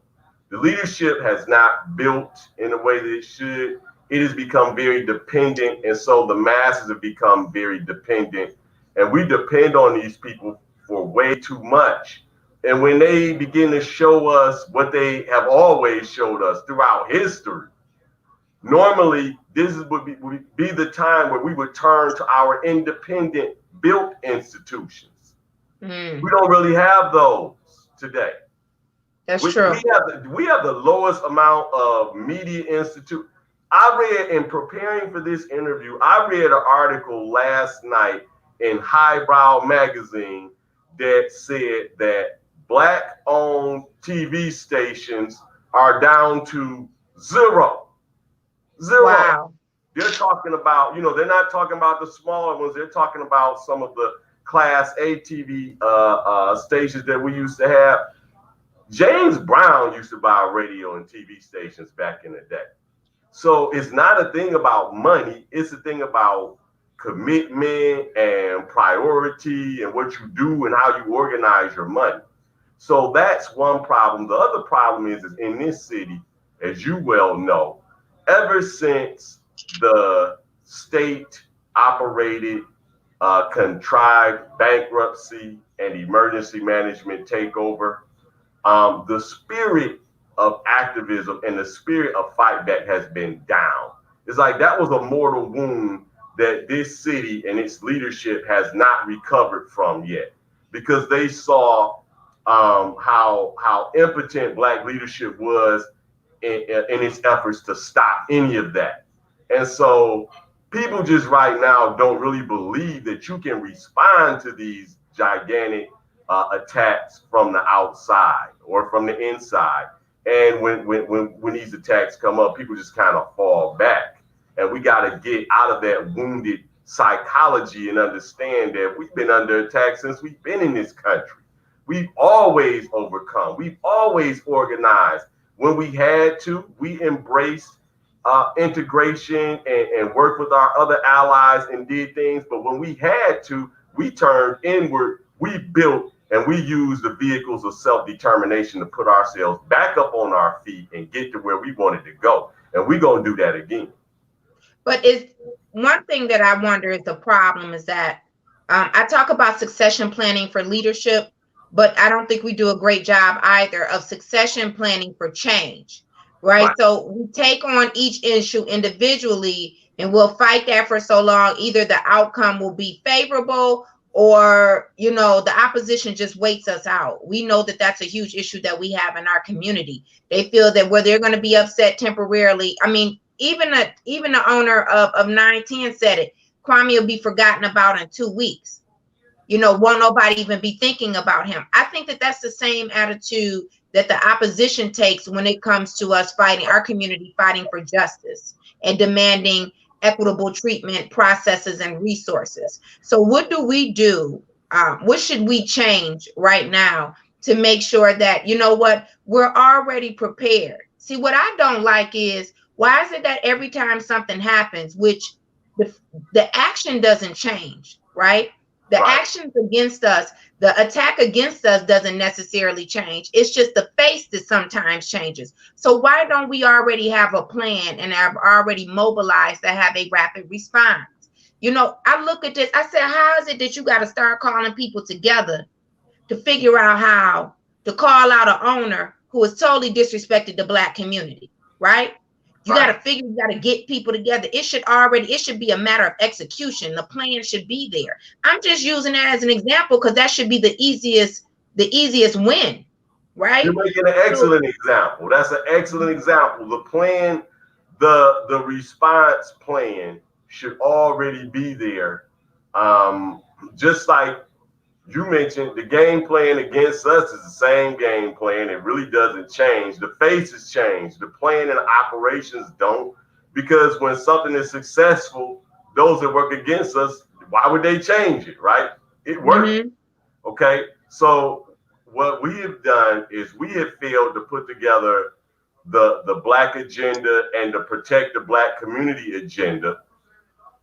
The leadership has not built in the way that it should. It has become very dependent, and so the masses have become very dependent, and we depend on these people for way too much. And when they begin to show us what they have always showed us throughout history, normally this would be the time where we would turn to our independent built institutions. We don't really have those today. That's true. We have the lowest amount of media institute. I read in preparing for this interview, I read an article last night in Highbrow magazine that said that Black-owned TV stations are down to zero. Wow. They're talking about, you know, they're not talking about the smaller ones. They're talking about some of the Class A TV stations that we used to have. James Brown used to buy radio and TV stations back in the day. So it's not a thing about money. It's a thing about commitment and priority and what you do and how you organize your money. So that's one problem. The other problem is in this city, as you well know, ever since the state operated contrived bankruptcy and emergency management takeover, the spirit of activism and the spirit of fight back has been down. It's like that was a mortal wound that this city and its leadership has not recovered from yet, because they saw how impotent Black leadership was in its efforts to stop any of that. And so people just right now don't really believe that you can respond to these gigantic attacks from the outside or from the inside. And when these attacks come up, people just kind of fall back. And we got to get out of that wounded psychology and understand that we've been under attack since we've been in this country. We've always overcome. We've always organized. When we had to, we embraced integration and worked with our other allies and did things. But when we had to, we turned inward, we built, and we used the vehicles of self-determination to put ourselves back up on our feet and get to where we wanted to go. And we're going to do that again. But it's one thing that I wonder is the problem is that I talk about succession planning for leadership, but I don't think we do a great job either of succession planning for change, right? So we take on each issue individually and we'll fight that for so long. Either the outcome will be favorable or, you know, the opposition just waits us out. We know that that's a huge issue that we have in our community. They feel that where they're going to be upset temporarily. I mean, even the owner of 910 said it. Kwame will be forgotten about in 2 weeks. You know, won't nobody even be thinking about him. I think that that's the same attitude that the opposition takes when it comes to us fighting, our community fighting for justice and demanding equitable treatment processes and resources. So what do we do? What should we change right now to make sure that, you know what, we're already prepared? See, what I don't like is, why is it that every time something happens, which the action doesn't change, right? The actions against us, the attack against us doesn't necessarily change. It's just the face that sometimes changes. So why don't we already have a plan and have already mobilized to have a rapid response? You know, I look at this, I said, how is it that you got to start calling people together to figure out how to call out an owner who has totally disrespected the Black community, right? You got to figure, you got to get people together. It should be a matter of execution. The plan should be there. I'm just using that as an example because that should be the easiest win, right? You're making an excellent example. That's an excellent example. The plan the response plan should already be there. Just like you mentioned, the game plan against us is the same game plan. It really doesn't change. The faces change. The plan and operations don't. Because when something is successful, those that work against us, why would they change it, right? It worked. Mm-hmm. Okay. So what we have done is we have failed to put together the black agenda and the protect the black community agenda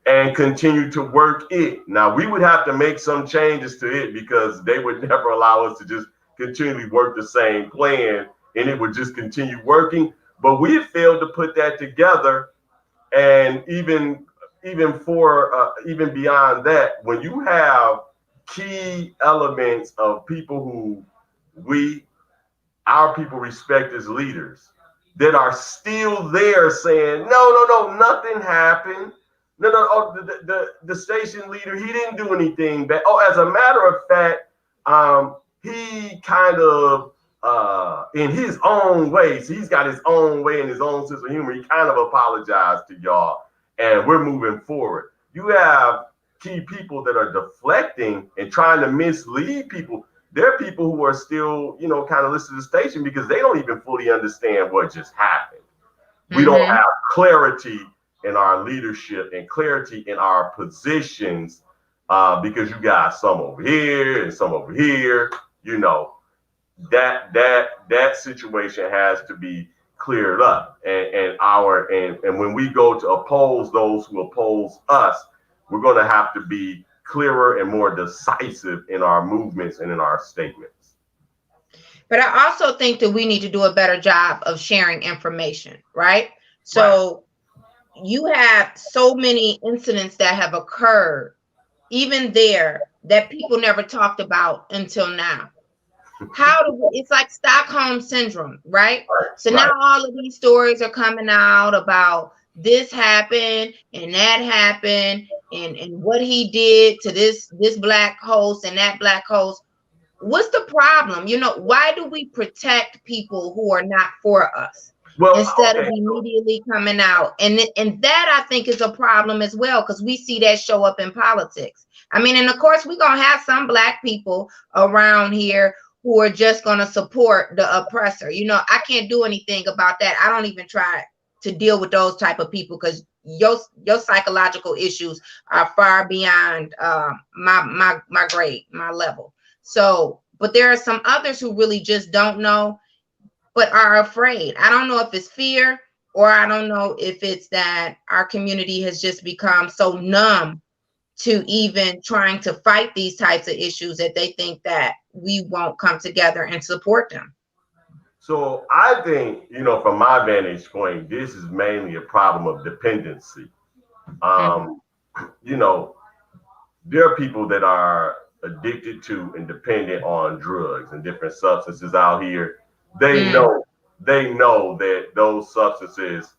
and continue to work it. Now we would have to make some changes to it because they would never allow us to just continually work the same plan and it would just continue working. But we have failed to put that together. And even beyond that, when you have key elements of people who we our people respect as leaders that are still there saying, no, nothing happened. No, the station leader, he didn't do anything bad. Oh, as a matter of fact, he kind of, in his own way, so he's got his own way and his own sense of humor. He kind of apologized to y'all, and we're moving forward. You have key people that are deflecting and trying to mislead people. There are people who are still, kind of listening to the station because they don't even fully understand what just happened. We don't have clarity in our leadership and clarity in our positions because you got some over here and some over here. That situation has to be cleared up. And when we go to oppose those who oppose us, we're going to have to be clearer and more decisive in our movements and in our statements. But I also think that we need to do a better job of sharing information, right? So you have so many incidents that have occurred, even there, that people never talked about until now. It's like Stockholm syndrome, right? So now all of these stories are coming out about this happened and that happened and what he did to this black host and that black host. What's the problem? Why do we protect people who are not for us instead of immediately coming out? And that I think is a problem as well, because we see that show up in politics. I mean, and of course, we're going to have some black people around here who are just going to support the oppressor. I can't do anything about that. I don't even try to deal with those type of people because your psychological issues are far beyond my grade, my level. So, but there are some others who really just don't know, but are afraid. I don't know if it's fear, or I don't know if it's that our community has just become so numb to even trying to fight these types of issues that they think that we won't come together and support them. So I think, from my vantage point, this is mainly a problem of dependency. There are people that are addicted to and dependent on drugs and different substances out here. They know that those substances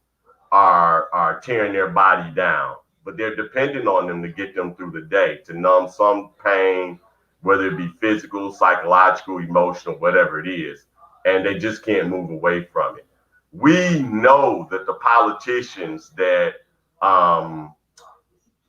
are tearing their body down, but they're dependent on them to get them through the day, to numb some pain, whether it be physical, psychological, emotional, whatever it is, and they just can't move away from it. We know that the politicians that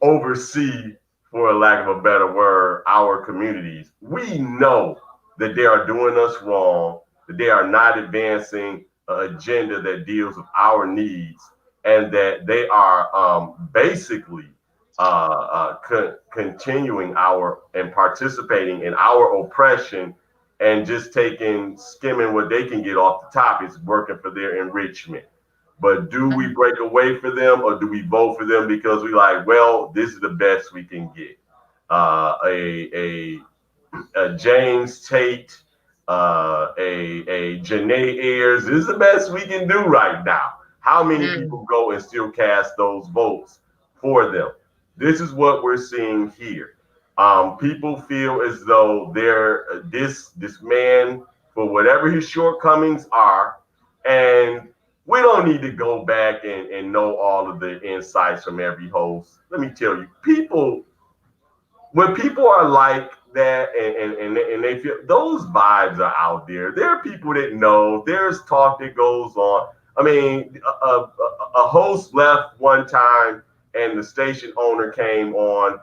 oversee, for lack of a better word, our communities, we know that they are doing us wrong, that they are not advancing an agenda that deals with our needs, and that they are basically continuing and participating in our oppression and just skimming what they can get off the top. Is working for their enrichment. But do we break away for them, or do we vote for them because we like, well, this is the best we can get? A James Tate, a Janae Ayers, this is the best we can do right now. How many people go and still cast those votes for them? This is what we're seeing here. People feel as though this man, for whatever his shortcomings are, and we don't need to go back and know all of the insights from every host. Let me tell you, when people are like that and they feel, those vibes are out there. There are people that know there's talk that goes on. I mean, a host left one time, and the station owner came on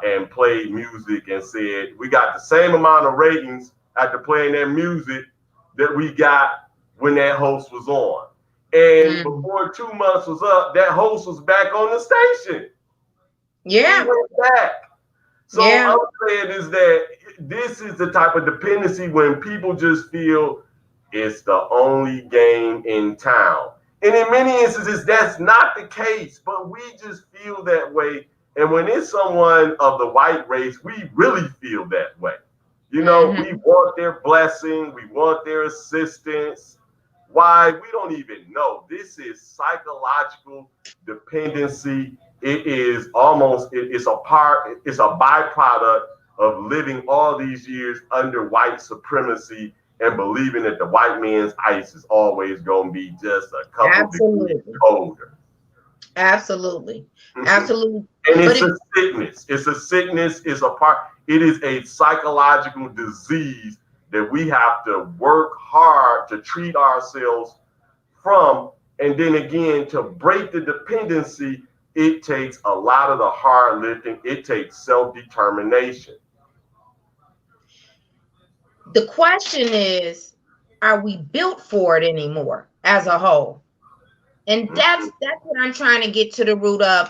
and played music and said, "We got the same amount of ratings after playing that music that we got when that host was on." And Mm. before 2 months was up, that host was back on the station. He Yeah. went back. So Yeah. I'm saying is that this is the type of dependency when people just feel it's the only game in town. And in many instances, that's not the case, but we just feel that way. And when it's someone of the white race, we really feel that way. You know, we Hmm. want their blessing, we want their assistance. Why? We don't even know. This is psychological dependency. It is almost, it's a part, it's a byproduct of living all these years under white supremacy and believing that the white man's ice is always going to be just a couple degrees Absolutely. colder. Absolutely. Mhm. Absolutely. And But it's if a sickness. It's a sickness. It's a part. It is a psychological disease that we have to work hard to treat ourselves from. And then again, to break the dependency, it takes a lot of the hard lifting. It takes self-determination. the question is, are we built for it anymore as a whole? And Mhm. that's what I'm trying to get to the root of.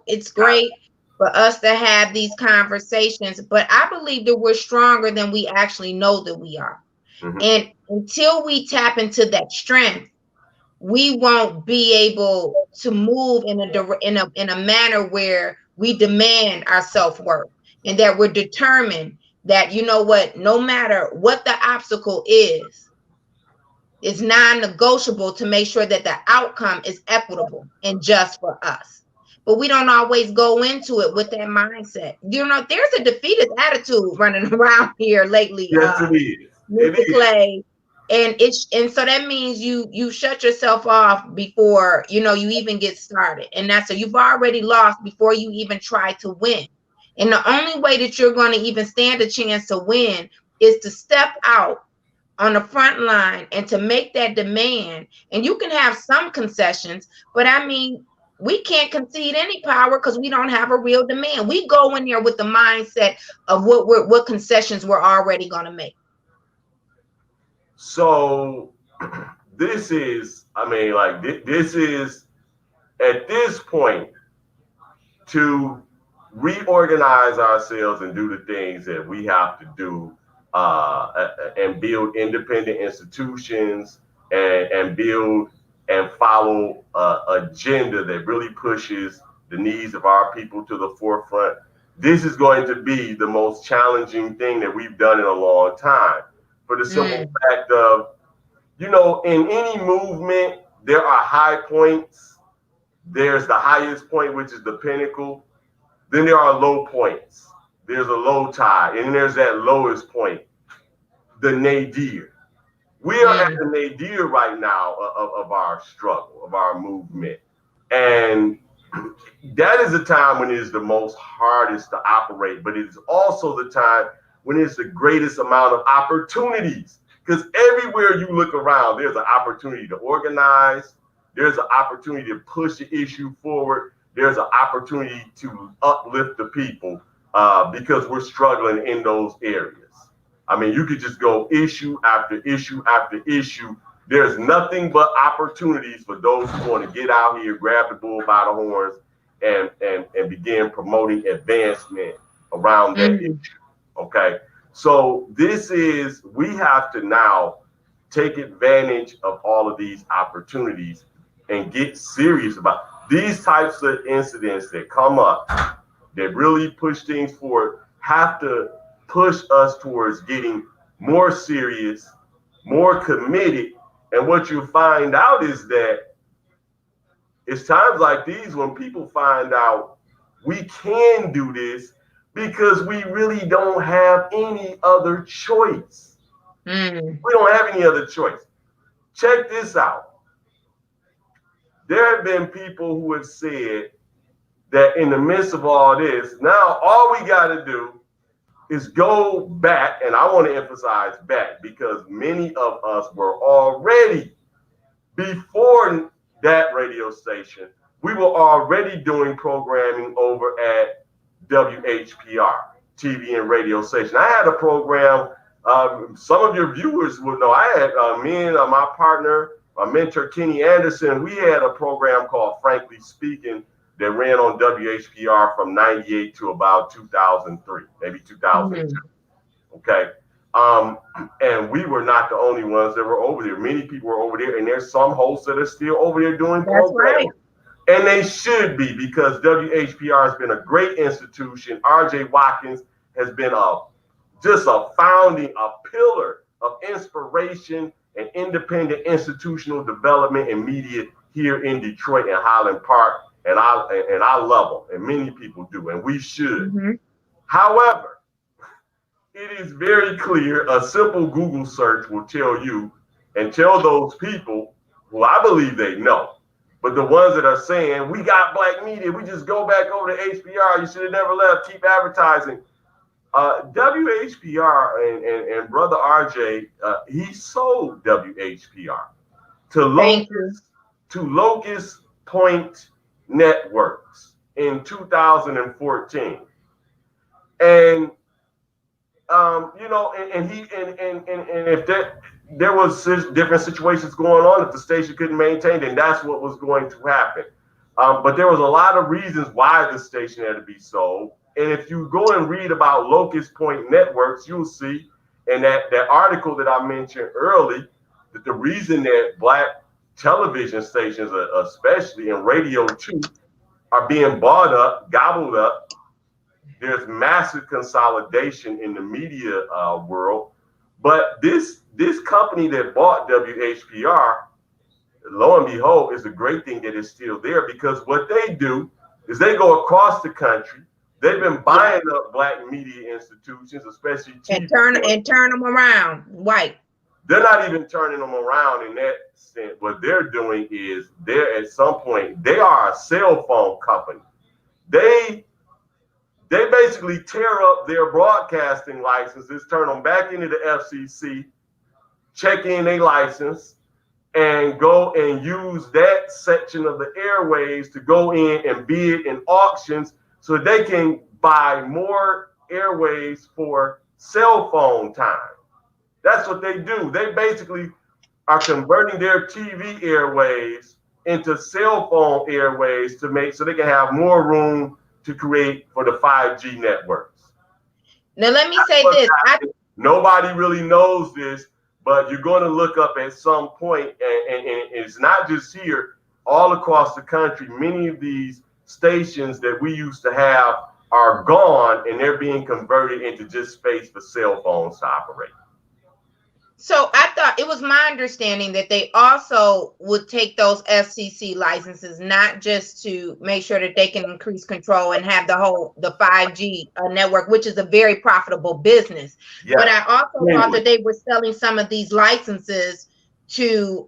It's great for us to have these conversations, but I believe that we're stronger than we actually know that we are. Mhm. And until we tap into that strength, we won't be able to move in a manner where we demand our self-worth, and that we're determined that, what, no matter what the obstacle is, it's non-negotiable to make sure that the outcome is equitable and just for us. But we don't always go into it with that mindset. There's a defeatist attitude running around here lately, Yes, it is. It Mr. is. Clay. And so that means you shut yourself off before you even get started. And that's so you've already lost before you even try to win. And the only way that you're going to even stand a chance to win is to step out on the front line and to make that demand. And you can have some concessions, but I mean, we can't concede any power because we don't have a real demand. We go in there with the mindset of what concessions we're already going to make. So this is, I mean, like this is at this point to reorganize ourselves and do the things that we have to do and build independent institutions and build and follow an agenda that really pushes the needs of our people to the forefront. This is going to be the most challenging thing that we've done in a long time for the simple Mm, fact of, in any movement, there are high points. There's the highest point, which is the pinnacle. Then there are low points. There's a low tide, and then there's that lowest point, the nadir. We are at mm, the nadir right now of our struggle, of our movement. And that is the time when it is the most hardest to operate, but it is also the time when it's the greatest amount of opportunities. Because everywhere you look around, there's an opportunity to organize, there's an opportunity to push the issue forward, there's an opportunity to uplift the people because we're struggling in those areas. I mean, you could just go issue after issue after issue. There's nothing but opportunities for those who want to get out here, grab the bull by the horns, and begin promoting advancement around that issue. mm, Okay. So we have to now take advantage of all of these opportunities and get serious about these types of incidents that come up that really push things forward, have to push us towards getting more serious, more committed. And what you find out is that it's times like these when people find out we can do this because we really don't have any other choice. mm, We don't have any other choice. Check this out. There have been people who have said that in the midst of all this, now all we got to do is go back, and I want to emphasize back because many of us were already Before that radio station, we were already doing programming over at WHPR, TV and radio station. I had a program, some of your viewers will know, I had me and my partner, my mentor, Kenny Anderson, we had a program called Frankly Speaking that ran on WHPR from 98 to about 2003, maybe 2002. Okay. And we were not the only ones that were over there. Many people were over there, and there's some hosts that are still over there doing programming. Right. And they should be, because WHPR has been a great institution. RJ Watkins has been just a pillar of inspiration and independent institutional development and media here in Detroit and Highland Park. And I love them, and many people do, and we should. However, it is very clear, a simple Google search will tell you and tell those people who I believe they know, but the ones that are saying, we got black media, we just go back over to HPR, you should have never left, keep advertising. WHPR and Brother RJ, he sold WHPR to Locust Point Networks in 2014. And if there was different situations going on, if the station couldn't maintain, then that's what was going to happen. But there was a lot of reasons why the station had to be sold. And if you go and read about Locust Point Networks, you'll see in that article that I mentioned early, that the reason that black television stations, especially and radio too, are being bought up, gobbled up. There's massive consolidation in the media world. But this company that bought WHPR, lo and behold, is a great thing that it's still there, because what they do is they go across the country. They've been buying up black media institutions, especially TV, and turn them around white. They're not even turning them around in that sense. What they're doing is they're at some point, they are a cell phone company. They basically tear up their broadcasting licenses, turn them back into the FCC, check in a license, and go and use that section of the airwaves to go in and bid in auctions so they can buy more airwaves for cell phone time. That's what they do. They basically are converting their TV airwaves into cell phone airwaves so they can have more room to create for the 5G networks. Now let me say this. Nobody really knows this, but you're going to look up at some point, and it's not just here, all across the country. Many of these stations that we used to have are gone, and they're being converted into just space for cell phones to operate. So I thought, it was my understanding that they also would take those FCC licenses, not just to make sure that they can increase control and have the 5G network, which is a very profitable business. Yeah. But I also thought that they were selling some of these licenses to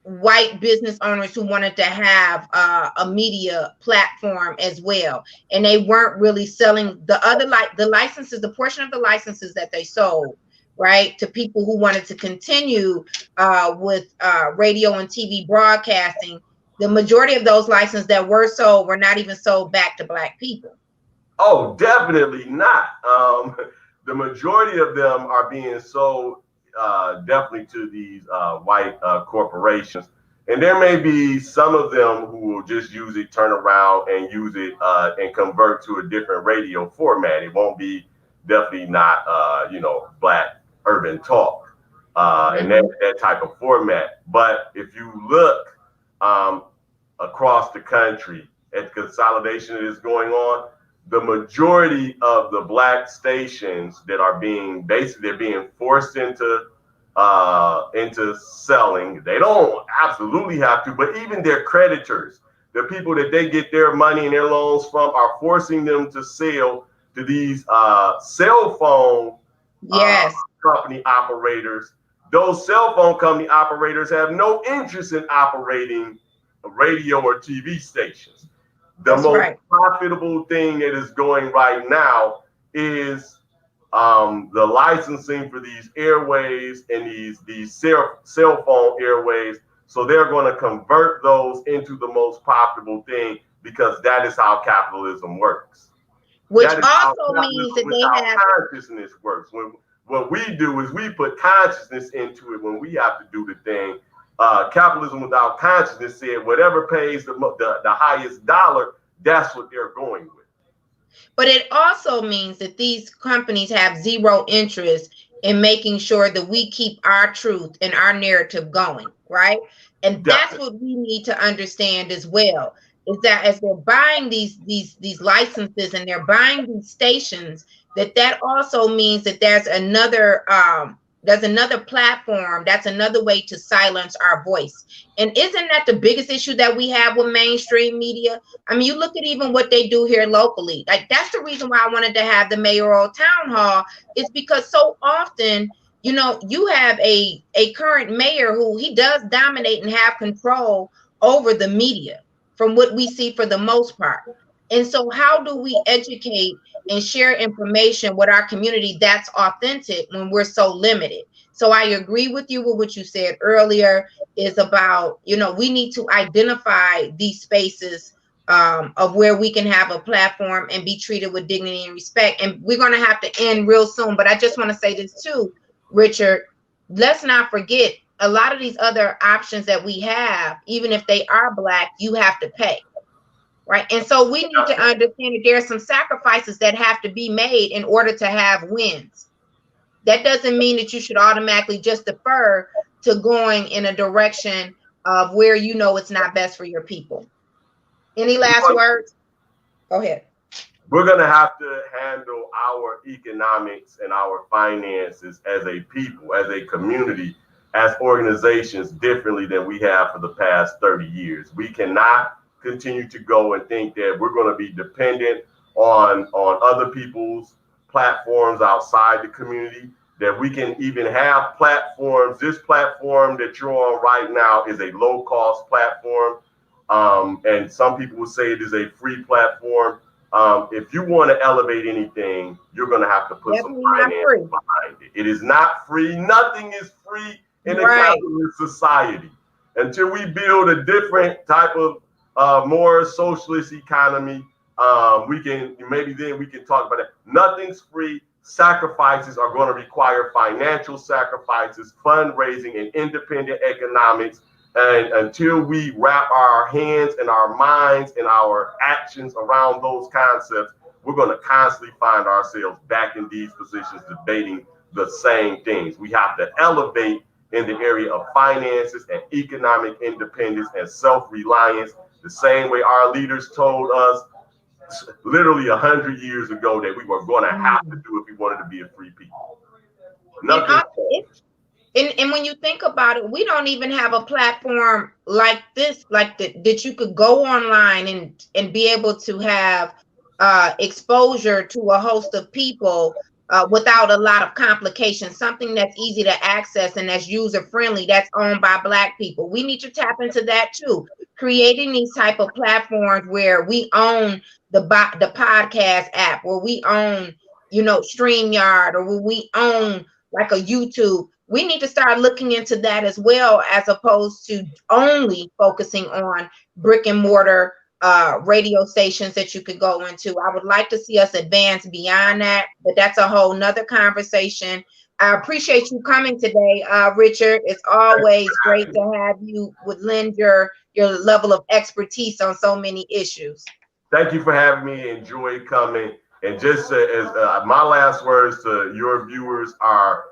white business owners who wanted to have a media platform as well. And they weren't really selling the licenses, the portion of the licenses that they sold, right, to people who wanted to continue with radio and TV broadcasting. The majority of those licenses that were sold were not even sold back to black people. Oh, definitely not. The majority of them are being sold definitely to these white corporations. And there may be some of them who will just use it, turn around and use it and convert to a different radio format. It won't be definitely not, black urban talk and that type of format. But if you look across the country at the consolidation that is going on, the majority of the black stations that are being forced into selling. They don't absolutely have to, but even their creditors, the people that they get their money and their loans from, are forcing them to sell to these cell phone company operators. Those cell phone company operators have no interest in operating radio or TV stations. The most profitable thing that is going right now is the licensing for these airways and these cell phone airways. So they're going to convert those into the most profitable thing because that is how capitalism works. Which That is how also means capitalism that they without have. consciousness works. When what we do is we put consciousness into it when we have to do the thing. Capitalism without consciousness said whatever pays the highest dollar, that's what they're going with. But it also means that these companies have zero interest in making sure that we keep our truth and our narrative going, right? And that's Definitely. what we need to understand as well, is that as they're buying these licenses and they're buying these stations, that also means that there's another platform, that's another way to silence our voice. And isn't that the biggest issue that we have with mainstream media? I mean, you look at even what they do here locally. Like, that's the reason why I wanted to have the mayoral town hall, is because so often, you have a current mayor who he does dominate and have control over the media from what we see for the most part. And so how do we educate and share information with our community that's authentic when we're so limited? So I agree with you with what you said earlier, is about, we need to identify these spaces of where we can have a platform and be treated with dignity and respect. And we're going to have to end real soon, but I just want to say this too, Richard. Let's not forget, a lot of these other options that we have, even if they are Black, you have to pay, right? And so we need to understand that there are some sacrifices that have to be made in order to have wins. That doesn't mean that you should automatically just defer to going in a direction of where it's not best for your people. Any last words? Go ahead. We're going to have to handle our economics and our finances as a people, as a community, as organizations differently than we have for the past 30 years. We cannot continue to go and think that we're going to be dependent on other people's platforms outside the community, that we can even have platforms. This platform that you're on right now is a low cost platform. And some people will say it is a free platform. If you want to elevate anything, you're going to have to put some finance behind it. It is not free. Nothing is free in a capitalist society. Until we build a different type of more socialist economy, then we can talk about it. Nothing's free. Sacrifices are going to require financial sacrifices, fundraising, and independent economics. And until we wrap our hands and our minds and our actions around those concepts, we're going to constantly find ourselves back in these positions debating the same things. We have to elevate in the area of finances and economic independence and self-reliance, the same way our leaders told us literally 100 years ago that we were going to have to do if we wanted to be a free people. And when you think about it, we don't even have a platform like this, like that you could go online and be able to have exposure to a host of people without a lot of complications, something that's easy to access and that's user friendly, that's owned by Black people. We need to tap into that too, creating these type of platforms where we own the podcast app, where we own, StreamYard, or where we own like a YouTube. We need to start looking into that as well, as opposed to only focusing on brick and mortar radio stations that you could go into. I would like to see us advance beyond that, but that's a whole nother conversation. I appreciate you coming today, Richard. It's always great to have you lend your level of expertise on so many issues. Thank you for having me. Enjoy coming. And just as my last words to your viewers are,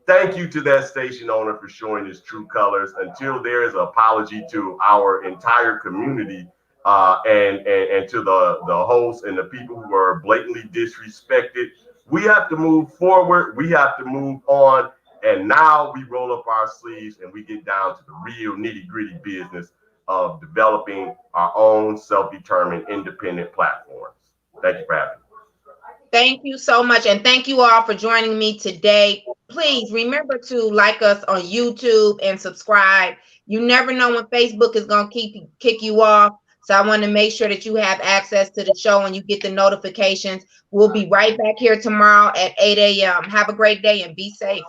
thank you to that station owner for showing his true colors. Until there is an apology to our entire community and to the hosts and the people who are blatantly disrespected, we have to move forward. We have to move on. And now we roll up our sleeves and we get down to the real nitty gritty business of developing our own self-determined independent platforms. Thank you for having me. Thank you so much. And thank you all for joining me today. Please remember to like us on YouTube and subscribe. You never know when Facebook is going to kick you off. So I want to make sure that you have access to the show and you get the notifications. We'll be right back here tomorrow at 8 a.m. Have a great day and be safe.